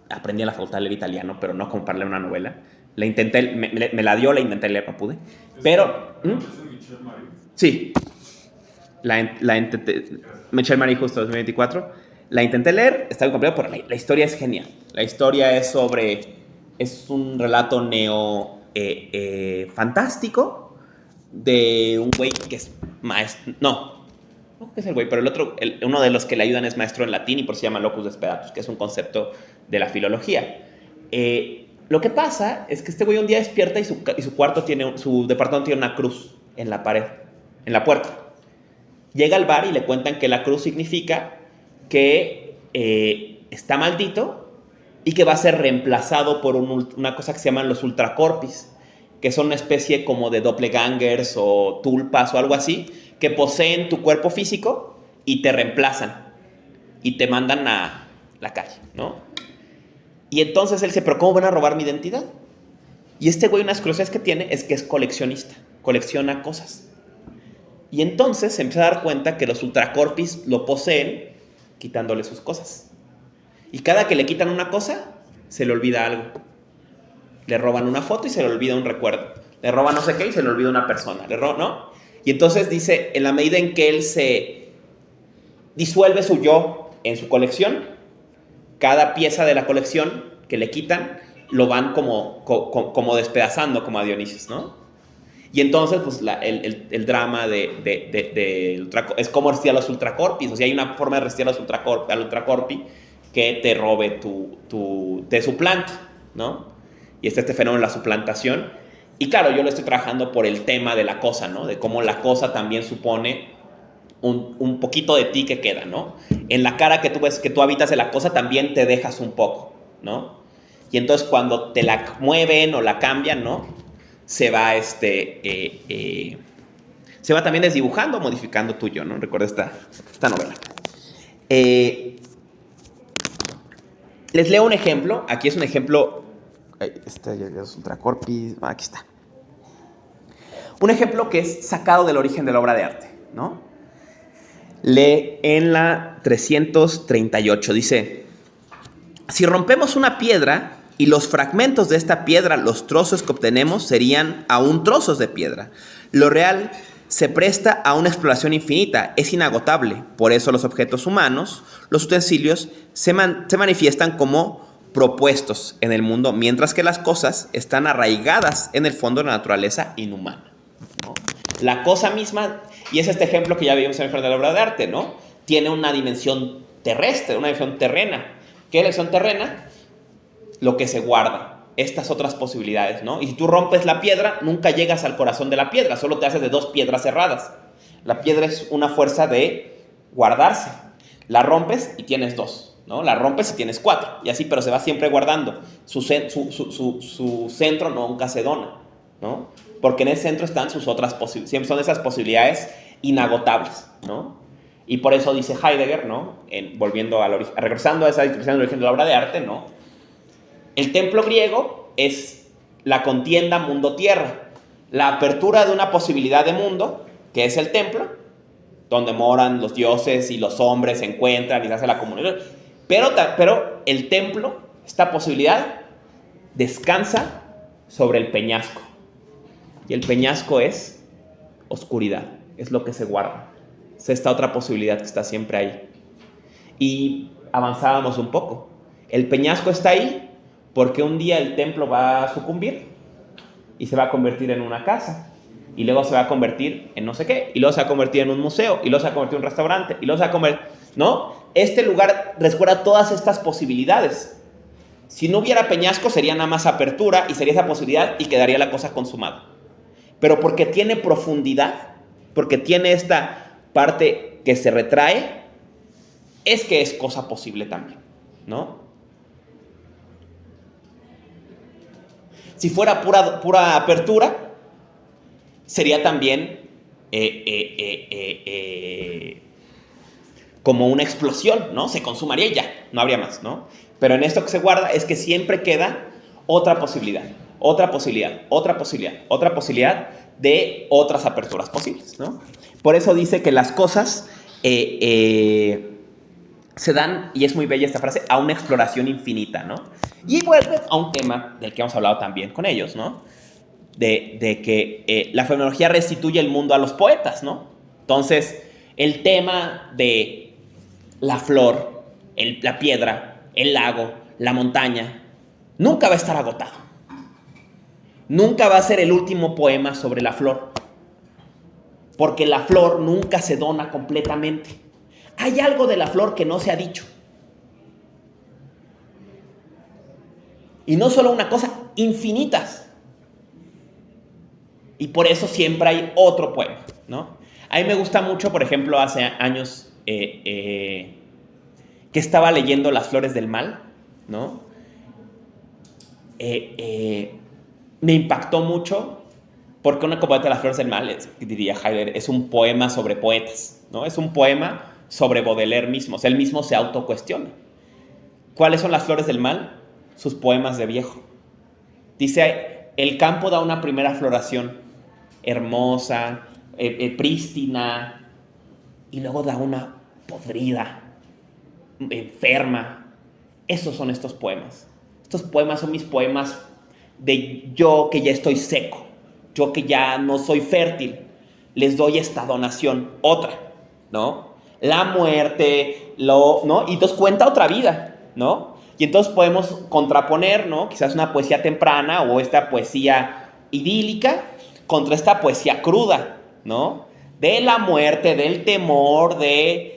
aprendí en la facultad de leer italiano, pero no como para leer una novela. La intenté, me la dio, la intenté leer, no pude. Pero... ¿Es de Michel Marie? Sí. La intenté... Michel Marie, justo 2024. La intenté leer, está bien complicado, pero la historia es genial. La historia es un relato fantástico de un güey que es maestro. No es el güey, pero uno de los que le ayudan es maestro en latín y por eso se llama Locus Desperatus, que es un concepto de la filología. Lo que pasa es que este güey un día despierta y su departamento tiene una cruz en la pared, en la puerta. Llega al bar y le cuentan que la cruz significa que está maldito y que va a ser reemplazado por una cosa que se llaman los ultracorpis, que son una especie como de doppelgangers o tulpas o algo así, que poseen tu cuerpo físico y te reemplazan y te mandan a la calle, ¿no? Y entonces él dice, ¿pero cómo van a robar mi identidad? Y este güey, una de las curiosidades que tiene es que es coleccionista, colecciona cosas. Y entonces se empieza a dar cuenta que los ultracorpis lo poseen quitándole sus cosas. Y cada que le quitan una cosa, se le olvida algo. Le roban una foto y se le olvida un recuerdo. Le roban no sé qué y se le olvida una persona. ¿No? Y entonces dice, en la medida en que él se disuelve su yo en su colección, cada pieza de la colección que le quitan, lo van como despedazando, como a Dionisios, ¿no? Y entonces, pues, el drama es cómo resistir a los ultracorpis. O sea, hay una forma de resistir al ultracorpi que te robe te suplante, ¿no? Y está este fenómeno de la suplantación. Y claro, yo lo estoy trabajando por el tema de la cosa, ¿no? De cómo la cosa también supone un poquito de ti que queda, ¿no? En la cara que tú ves, que tú habitas de la cosa, también te dejas un poco, ¿no? Y entonces cuando te la mueven o la cambian, ¿no? se va, se va también desdibujando, modificando tu yo, ¿no? Recuerda esta novela. Les leo un ejemplo. Aquí es un ejemplo. Este ya es Ultracorpis. Aquí está. Un ejemplo que es sacado del origen de la obra de arte, ¿no? Lee en la 338. Dice: si rompemos una piedra y los fragmentos de esta piedra, los trozos que obtenemos, serían aún trozos de piedra. Lo real se presta a una exploración infinita, es inagotable. Por eso los objetos humanos, los utensilios, se manifiestan como propuestos en el mundo, mientras que las cosas están arraigadas en el fondo de la naturaleza inhumana, ¿no? La cosa misma, y es este ejemplo que ya vimos en el de la obra de arte, ¿no? Tiene una dimensión terrestre, una dimensión terrena. ¿Qué es la dimensión terrena? Lo que se guarda. Estas otras posibilidades, ¿no? Y si tú rompes la piedra, nunca llegas al corazón de la piedra, solo te haces de 2 piedras cerradas. La piedra es una fuerza de guardarse. La rompes y tienes 2, ¿no? La rompes y tienes 4, y así, pero se va siempre guardando. Su centro nunca se dona, ¿no? Porque en ese centro están sus otras posibilidades, siempre son esas posibilidades inagotables, ¿no? Y por eso dice Heidegger, ¿no? Regresando a esa descripción del origen de la obra de arte, ¿no? El templo griego es la contienda mundo-tierra, la apertura de una posibilidad de mundo, que es el templo, donde moran los dioses y los hombres se encuentran y se hace la comunión. Pero el templo, esta posibilidad, descansa sobre el peñasco. Y el peñasco es oscuridad, es lo que se guarda. Es esta otra posibilidad que está siempre ahí. Y avanzábamos un poco. El peñasco está ahí porque un día el templo va a sucumbir y se va a convertir en una casa, y luego se va a convertir en no sé qué, y luego se va a convertir en un museo, y luego se va a convertir en un restaurante, y luego se va a convertir, ¿no? Este lugar recuerda todas estas posibilidades. Si no hubiera peñasco, sería nada más apertura, y sería esa posibilidad, y quedaría la cosa consumada. Pero porque tiene profundidad, porque tiene esta parte que se retrae, es que es cosa posible también, ¿no? Si fuera pura apertura, sería también como una explosión, ¿no? Se consumaría y ya, no habría más, ¿no? Pero en esto que se guarda es que siempre queda otra posibilidad, otra posibilidad, otra posibilidad, otra posibilidad de otras aperturas posibles, ¿no? Por eso dice que las cosas se dan, y es muy bella esta frase, a una exploración infinita, ¿no? Y vuelve a un tema del que hemos hablado también con ellos, ¿no? De que la fenomenología restituye el mundo a los poetas, ¿no? Entonces, el tema de la flor, la piedra, el lago, la montaña, nunca va a estar agotado. Nunca va a ser el último poema sobre la flor, porque la flor nunca se dona completamente. Hay algo de la flor que no se ha dicho. Y no solo una cosa, infinitas. Y por eso siempre hay otro poema, ¿no? A mí me gusta mucho, por ejemplo, hace años que estaba leyendo Las Flores del Mal, ¿no? Me impactó mucho porque una componente de Las Flores del Mal, diría Heidegger, es un poema sobre poetas, ¿no? Es un poema sobre Baudelaire mismo. O sea, él mismo se autocuestiona. ¿Cuáles son las flores del mal? Sus poemas de viejo. Dice, el campo da una primera floración hermosa, prístina, y luego da una podrida, enferma. Esos son estos poemas. Estos poemas son mis poemas de yo que ya estoy seco, yo que ya no soy fértil. Les doy esta donación, otra, ¿no? La muerte, ¿no? Y entonces cuenta otra vida, ¿no? Y entonces podemos contraponer, ¿no? Quizás una poesía temprana o esta poesía idílica contra esta poesía cruda, ¿no? De la muerte, del temor, de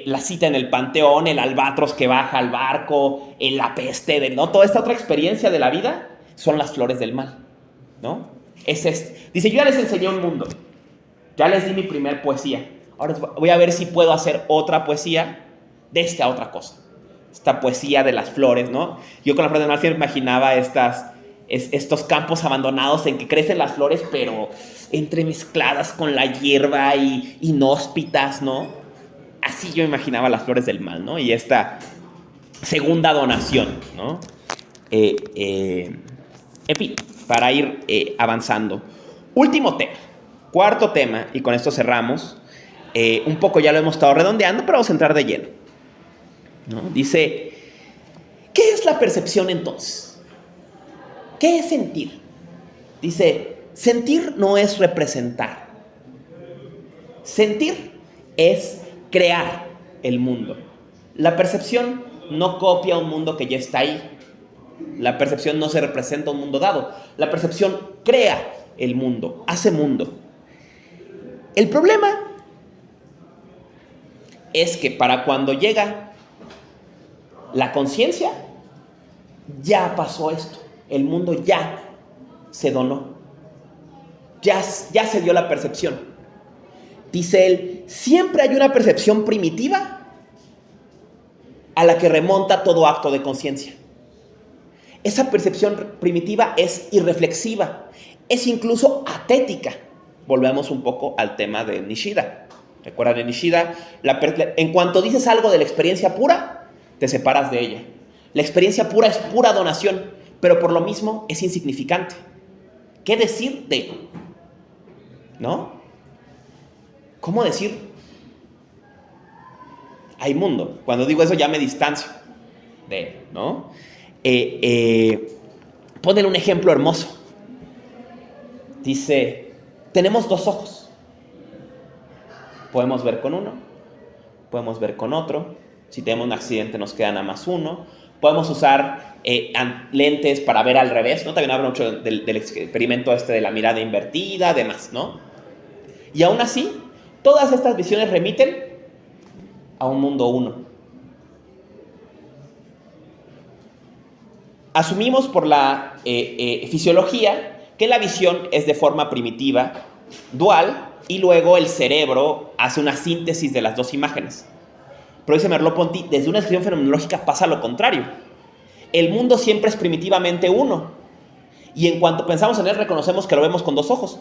la cita en el panteón, el albatros que baja al barco, la peste, ¿no? Toda esta otra experiencia de la vida son las flores del mal, ¿no? Dice, yo ya les enseñé un mundo, ya les di mi primer poesía, ahora voy a ver si puedo hacer otra poesía de esta otra cosa. Esta poesía de las flores, ¿no? Yo con las flores del mal siempre imaginaba estas estos campos abandonados en que crecen las flores, pero entremezcladas con la hierba y inhóspitas, ¿no? Así yo imaginaba las flores del mal, ¿no? Y esta segunda donación, ¿no? En fin, para ir avanzando. Último tema, cuarto tema, y con esto cerramos. Un poco ya lo hemos estado redondeando, pero vamos a entrar de lleno, ¿no? Dice, ¿qué es la percepción entonces? ¿Qué es sentir? Dice, sentir no es representar. Sentir es crear el mundo. La percepción no copia un mundo que ya está ahí. La percepción no se representa un mundo dado. La percepción crea el mundo, hace mundo. El problema es que para cuando llega la conciencia, ya pasó esto. El mundo ya se donó. Ya se dio la percepción. Dice él, siempre hay una percepción primitiva a la que remonta todo acto de conciencia. Esa percepción primitiva es irreflexiva, es incluso atética. Volvemos un poco al tema de Nishida. ¿Recuerdan de Nishida? En cuanto dices algo de la experiencia pura, te separas de ella. La experiencia pura es pura donación, pero por lo mismo es insignificante. ¿Qué decir de? ¿No? ¿Cómo decir? Hay mundo. Cuando digo eso ya me distancio de él, ¿no? Ponen un ejemplo hermoso. Dice, tenemos dos ojos. Podemos ver con uno, podemos ver con otro. Si tenemos un accidente nos queda nada más uno. Podemos usar lentes para ver al revés, ¿no? También hablo mucho del experimento de la mirada invertida, demás, ¿no? Y aún así, todas estas visiones remiten a un mundo uno. Asumimos por la fisiología que la visión es de forma primitiva, dual, y luego el cerebro hace una síntesis de las dos imágenes. Pero dice Merleau-Ponty, desde una descripción fenomenológica pasa lo contrario. El mundo siempre es primitivamente uno, y en cuanto pensamos en él reconocemos que lo vemos con dos ojos.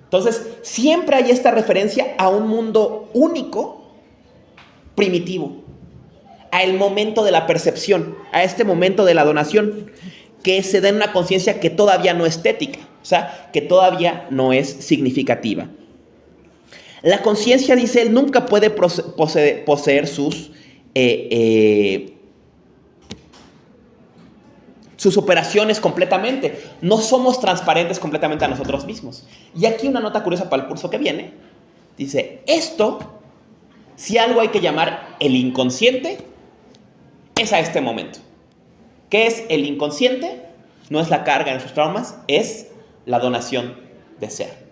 Entonces, siempre hay esta referencia a un mundo único, primitivo, a el momento de la percepción, a este momento de la donación, que se da en una conciencia que todavía no es estética, o sea, que todavía no es significativa. La conciencia, dice él, nunca puede poseer sus operaciones completamente. No somos transparentes completamente a nosotros mismos. Y aquí una nota curiosa para el curso que viene. Dice, esto, si algo hay que llamar el inconsciente, es a este momento. ¿Qué es el inconsciente? No es la carga en sus traumas, es la donación de ser.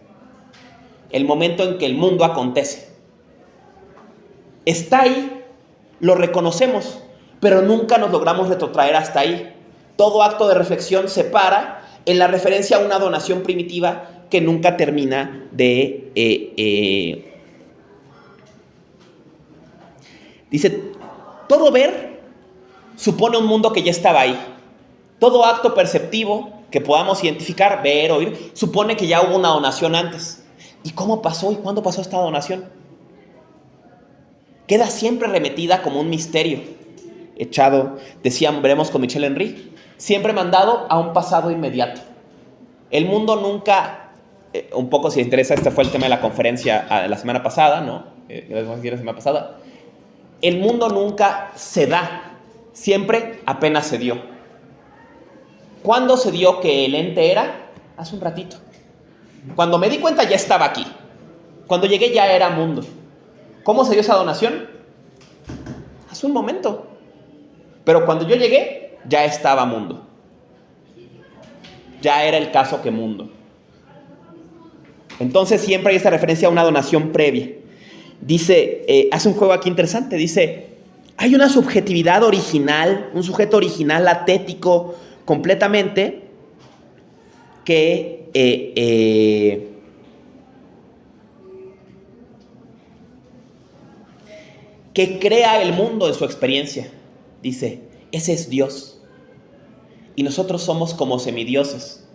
El momento en que el mundo acontece. Está ahí, lo reconocemos, pero nunca nos logramos retrotraer hasta ahí. Todo acto de reflexión se para en la referencia a una donación primitiva que nunca termina de... Dice, todo ver supone un mundo que ya estaba ahí. Todo acto perceptivo que podamos identificar, ver, oír, supone que ya hubo una donación antes. ¿Y cómo pasó y cuándo pasó esta donación? Queda siempre remetida como un misterio. Echado, veremos con Michel Henry, siempre mandado a un pasado inmediato. El mundo nunca, un poco si les interesa, este fue el tema de la conferencia la semana pasada, ¿no? La semana pasada. El mundo nunca se da, siempre apenas se dio. ¿Cuándo se dio que el ente era? Hace un ratito. Cuando me di cuenta ya estaba aquí. Cuando llegué ya era mundo. ¿Cómo se dio esa donación? Hace un momento. Pero cuando yo llegué, ya estaba mundo. Ya era el caso que mundo. Entonces siempre hay esta referencia a una donación previa. Dice, hace un juego aquí interesante, dice, hay una subjetividad original, un sujeto original atético completamente que crea el mundo en su experiencia. Dice, ese es Dios. Y nosotros somos como semidioses,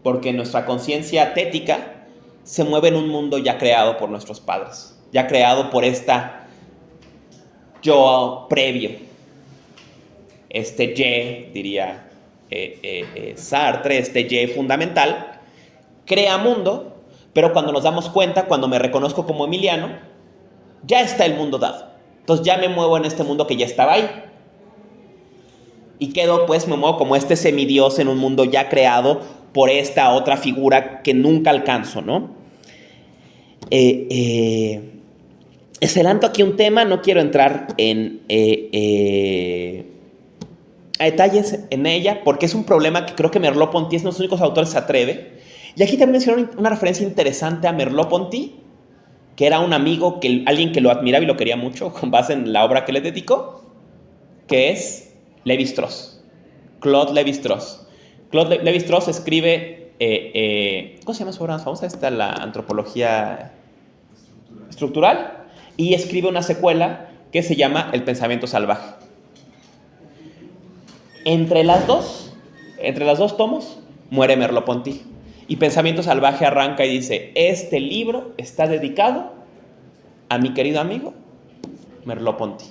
porque nuestra conciencia tética se mueve en un mundo ya creado por nuestros padres, ya creado por esta yo previo, este ye, diría Sartre, este ye fundamental, crea mundo, pero cuando nos damos cuenta, cuando me reconozco como Emiliano, ya está el mundo dado. Entonces ya me muevo en este mundo que ya estaba ahí. Y quedo, pues, me muevo como este semidios en un mundo ya creado por esta otra figura que nunca alcanzo, ¿no? Adelanto aquí un tema, no quiero entrar a detalles en ella, porque es un problema que creo que Merleau-Ponty es uno de los únicos autores que se atreve. Y aquí también mencionaron una referencia interesante a Merleau-Ponty, que era un amigo, alguien que lo admiraba y lo quería mucho, con base en la obra que le dedicó, que es Lévi-Strauss, Claude Lévi-Strauss. Claude Lévi-Strauss escribe, ¿cómo se llama su obra más famosa? Esta, la antropología estructural, y escribe una secuela que se llama El pensamiento salvaje. Entre las dos tomos, muere Merleau-Ponty. Y Pensamiento Salvaje arranca y dice, este libro está dedicado a mi querido amigo Merleau-Ponty.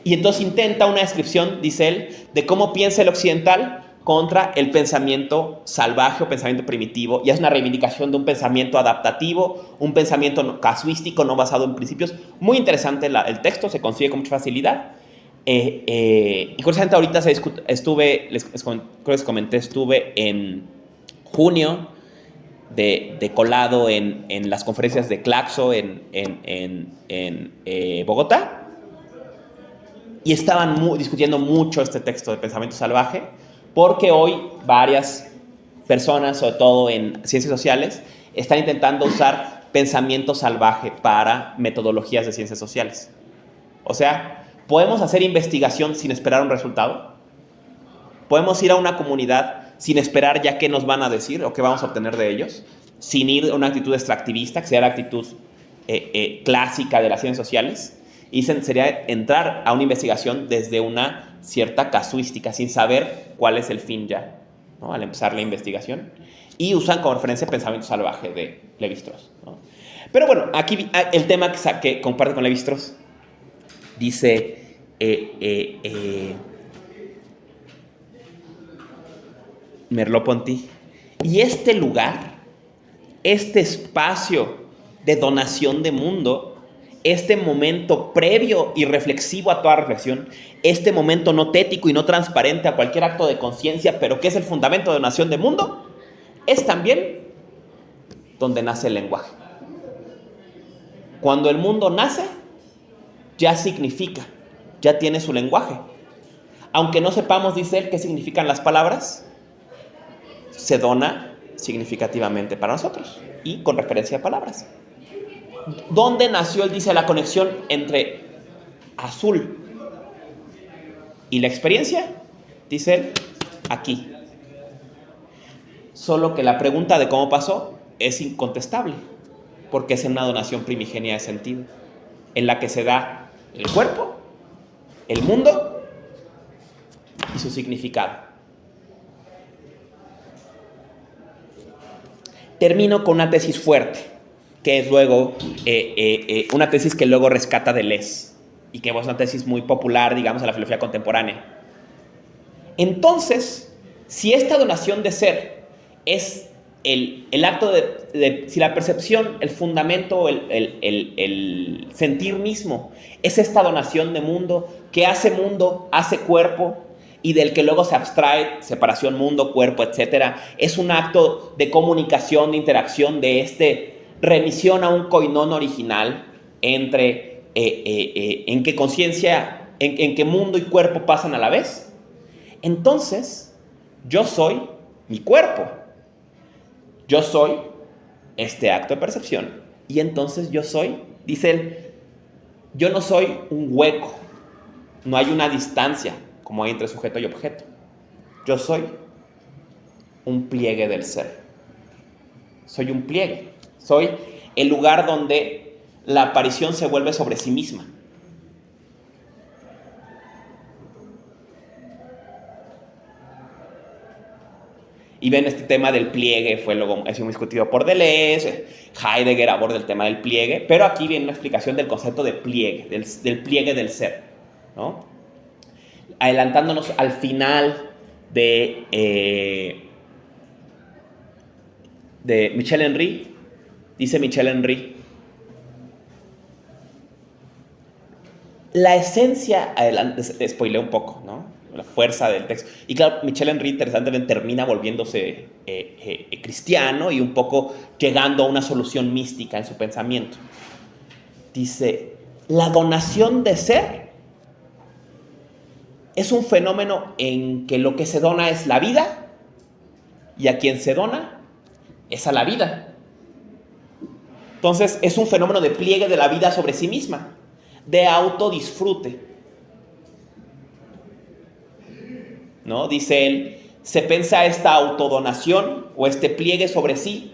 Y entonces intenta una descripción, dice él, de cómo piensa el occidental contra el pensamiento salvaje o pensamiento primitivo. Y es una reivindicación de un pensamiento adaptativo, un pensamiento casuístico, no basado en principios. Muy interesante el texto, se consigue con mucha facilidad. Y curiosamente ahorita creo que les comenté, estuve en junio de colado en las conferencias de Claxo en Bogotá, y estaban discutiendo mucho este texto de Pensamiento Salvaje, porque hoy varias personas, sobre todo en ciencias sociales, están intentando usar pensamiento salvaje para metodologías de ciencias sociales. O sea, ¿podemos hacer investigación sin esperar un resultado? ¿Podemos ir a una comunidad sin esperar ya qué nos van a decir o qué vamos a obtener de ellos? Sin ir a una actitud extractivista, que sería la actitud clásica de las ciencias sociales. Y sería entrar a una investigación desde una cierta casuística, sin saber cuál es el fin ya, ¿no? Al empezar la investigación. Y usan como referencia el pensamiento salvaje de Lévi-Strauss, ¿no? Pero bueno, aquí el tema que comparte con Lévi-Strauss dice... Merleau-Ponty, y este lugar, este espacio de donación de mundo, este momento previo y reflexivo a toda reflexión, este momento no tético y no transparente a cualquier acto de conciencia, pero que es el fundamento de donación de mundo, es también donde nace el lenguaje. Cuando el mundo nace, ya significa, ya tiene su lenguaje. Aunque no sepamos, dice él, qué significan las palabras, se dona significativamente para nosotros y con referencia a palabras. ¿Dónde nació, él dice, la conexión entre azul y la experiencia? Dice él, aquí. Solo que la pregunta de cómo pasó es incontestable, porque es en una donación primigenia de sentido, en la que se da el cuerpo, el mundo y su significado. Termino con una tesis fuerte, que es luego una tesis que luego rescata Deleuze y que es una tesis muy popular, digamos, en la filosofía contemporánea. Entonces, si esta donación de ser es el acto si la percepción, el fundamento, el sentir mismo, es esta donación de mundo, hace cuerpo, y del que luego se abstrae separación mundo, cuerpo, etc. Es un acto de comunicación, de interacción, de remisión a un koinón original entre en que conciencia, en que mundo y cuerpo pasan a la vez. Entonces, yo soy mi cuerpo. Yo soy este acto de percepción. Y entonces yo soy, dice él, yo no soy un hueco. No hay una distancia como hay entre sujeto y objeto. Yo soy un pliegue del ser. Soy un pliegue. Soy el lugar donde la aparición se vuelve sobre sí misma. Y ven este tema del pliegue, fue luego muy discutido por Deleuze, Heidegger aborda el tema del pliegue, pero aquí viene una explicación del concepto de pliegue, del pliegue del ser, ¿no? Adelantándonos al final de Michel Henry, dice Michel Henry, la esencia, adelante, spoileo un poco, ¿no? La fuerza del texto. Y claro, Michel Henry interesantemente termina volviéndose cristiano y un poco llegando a una solución mística en su pensamiento. Dice, la donación de ser es un fenómeno en que lo que se dona es la vida y a quien se dona es a la vida. Entonces es un fenómeno de pliegue de la vida sobre sí misma, de autodisfrute, ¿no? Dice él, se pensa esta autodonación o este pliegue sobre sí.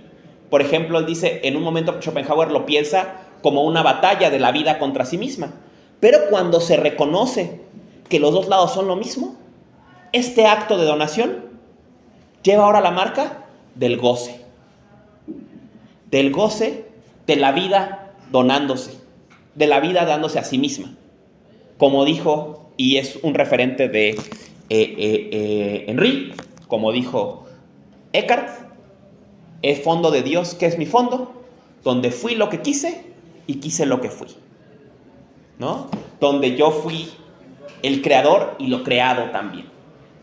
Por ejemplo, él dice, en un momento Schopenhauer lo piensa como una batalla de la vida contra sí misma. Pero cuando se reconoce que los dos lados son lo mismo, este acto de donación lleva ahora la marca del goce. Del goce de la vida donándose, de la vida dándose a sí misma. Como dijo, y es un referente de Henry, como dijo Eckhart, es fondo de Dios, que es mi fondo, donde fui lo que quise y quise lo que fui, ¿no? Donde yo fui el creador y lo creado también,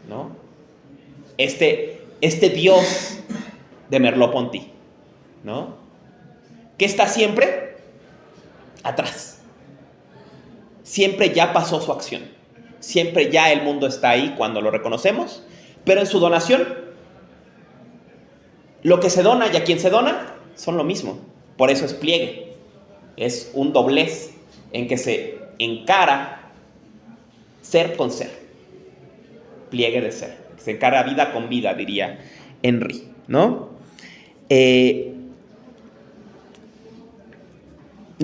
¿no? Este Dios de Merleau-Ponty, ¿no? Que está siempre atrás, siempre ya pasó su acción. Siempre ya el mundo está ahí cuando lo reconocemos, pero en su donación, lo que se dona y a quien se dona son lo mismo. Por eso es pliegue. Es un doblez en que se encara ser con ser. Pliegue de ser. Se encara vida con vida, diría Henry, ¿no? Y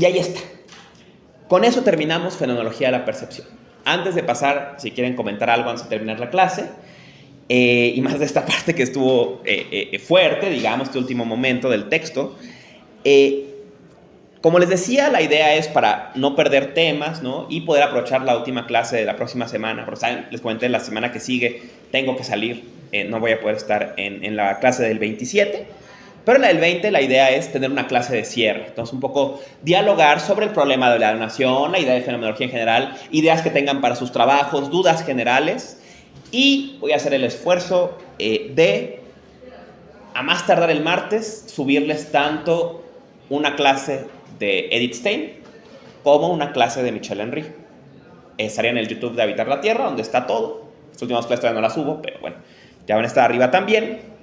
ahí está. Con eso terminamos Fenomenología de la Percepción. Antes de pasar, si quieren comentar algo antes de terminar la clase, y más de esta parte que estuvo fuerte, digamos, este último momento del texto, como les decía, la idea es para no perder temas, ¿no? Y poder aprovechar la última clase de la próxima semana. Porque ¿saben? Les comenté, la semana que sigue tengo que salir, no voy a poder estar en la clase del 27, pero en la del 20 la idea es tener una clase de cierre. Entonces un poco dialogar sobre el problema de la donación, la idea de fenomenología en general, ideas que tengan para sus trabajos, dudas generales, y voy a hacer el esfuerzo de, a más tardar el martes, subirles tanto una clase de Edith Stein como una clase de Michel Henry. Estaría en el YouTube de Habitar la Tierra, donde está todo. Estas últimas clases todavía no las subo, pero bueno, ya van a estar arriba también.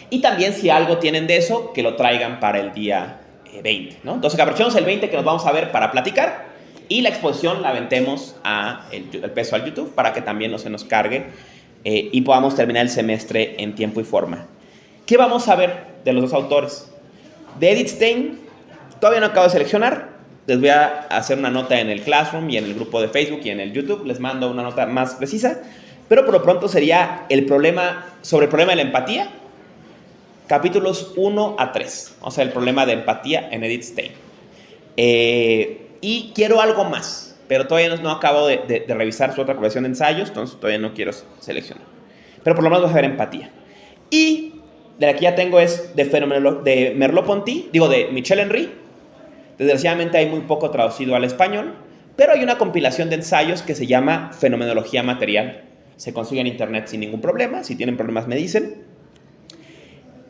Y también, si algo tienen de eso, que lo traigan para el día 20, ¿no? Entonces, aprovechemos el 20 que nos vamos a ver para platicar, y la exposición la aventemos el peso al YouTube para que también no se nos cargue y podamos terminar el semestre en tiempo y forma. ¿Qué vamos a ver de los dos autores? De Edith Stein, todavía no acabo de seleccionar. Les voy a hacer una nota en el Classroom y en el grupo de Facebook y en el YouTube. Les mando una nota más precisa. Pero por lo pronto sería sobre el problema de la empatía, capítulos 1 a 3. O sea, el problema de empatía en Edith Stein. Y quiero algo más, pero todavía no acabo de revisar su otra colección de ensayos, entonces todavía no quiero seleccionar. Pero por lo menos voy a ver empatía. Y de la que ya tengo es de Merleau-Ponty, de Michel Henry. Desgraciadamente hay muy poco traducido al español, pero hay una compilación de ensayos que se llama Fenomenología Material. Se consigue en internet sin ningún problema. Si tienen problemas me dicen.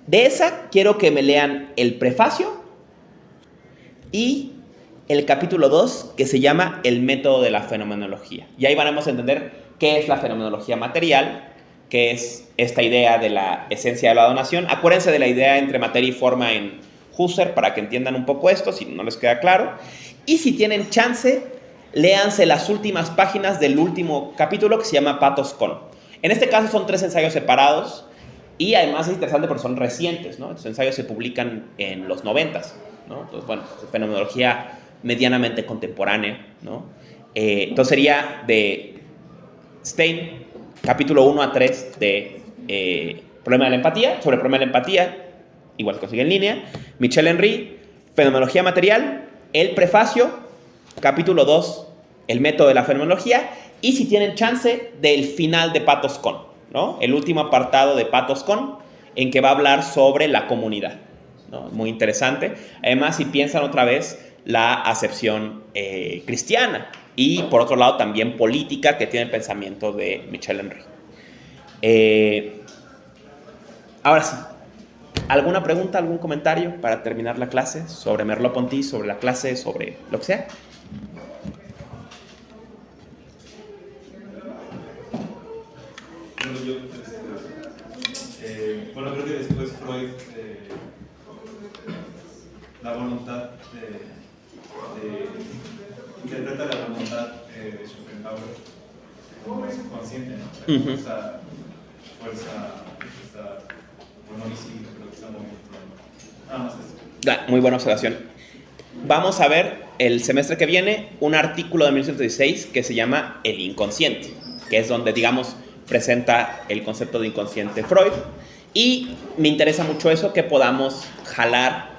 De esa quiero que me lean el prefacio y el capítulo 2, que se llama El método de la fenomenología. Y ahí vamos a entender qué es la fenomenología material, qué es esta idea de la esencia de la donación. Acuérdense de la idea entre materia y forma en Husserl para que entiendan un poco esto, si no les queda claro. Y si tienen chance, léanse las últimas páginas del último capítulo, que se llama Pathos Con. En este caso son 3 ensayos separados y además es interesante porque son recientes, ¿no? Estos ensayos se publican en los 90s, ¿no? Entonces, bueno, fenomenología medianamente contemporánea, ¿no? Entonces sería de Stein, capítulo 1 a 3 de problema de la empatía. Sobre el problema de la empatía, igual se consigue en línea. Michel Henry, Fenomenología material, el prefacio, capítulo 2, el método de la fenomenología, y si tienen chance, del final de Pathos Con, ¿no? El último apartado de Pathos Con, en que va a hablar sobre la comunidad, ¿no? Muy interesante. Además, si piensan otra vez, la acepción cristiana y, por otro lado, también política que tiene el pensamiento de Michel Henry. Ahora sí, ¿alguna pregunta, algún comentario para terminar la clase sobre Merleau-Ponty, sobre la clase, sobre lo que sea? Bueno, creo que después Freud, la voluntad interpreta la voluntad de Schopenhauer como subconsciente, ¿no? Uh-huh. Esa fuerza que está, bueno, visible, pero que está moviendo. Nada más eso. Muy buena observación. Vamos a ver el semestre que viene un artículo de 1916 que se llama El inconsciente, que es donde, digamos, presenta el concepto de inconsciente Freud. Y me interesa mucho eso, que podamos jalar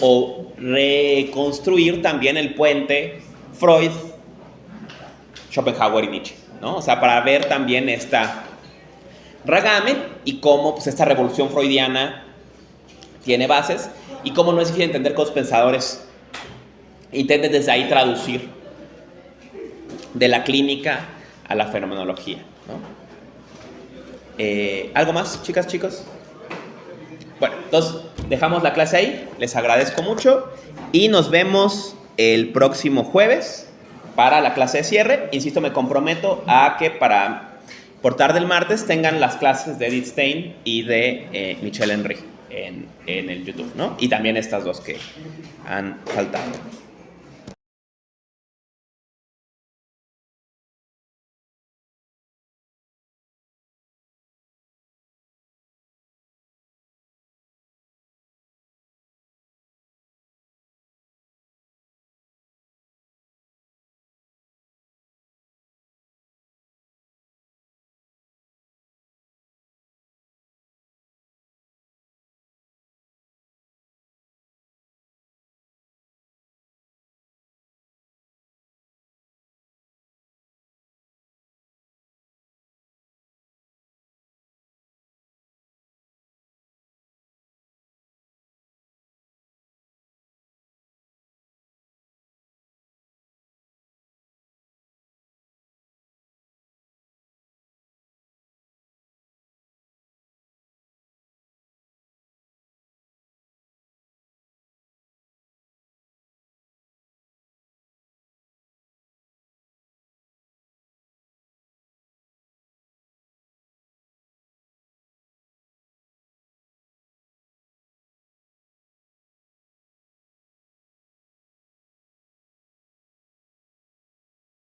o reconstruir también el puente Freud, Schopenhauer y Nietzsche, ¿no? O sea, para ver también esta ragamen y cómo pues, esta revolución freudiana tiene bases y cómo no es difícil entender que los pensadores intenten desde ahí traducir de la clínica a la fenomenología, ¿no? ¿Algo más, chicas, chicos? Bueno, entonces dejamos la clase ahí. Les agradezco mucho y nos vemos el próximo jueves para la clase de cierre. Insisto, me comprometo a que por tarde el martes tengan las clases de Edith Stein y de Michel Henry en el YouTube, ¿no? Y también estas dos que han faltado.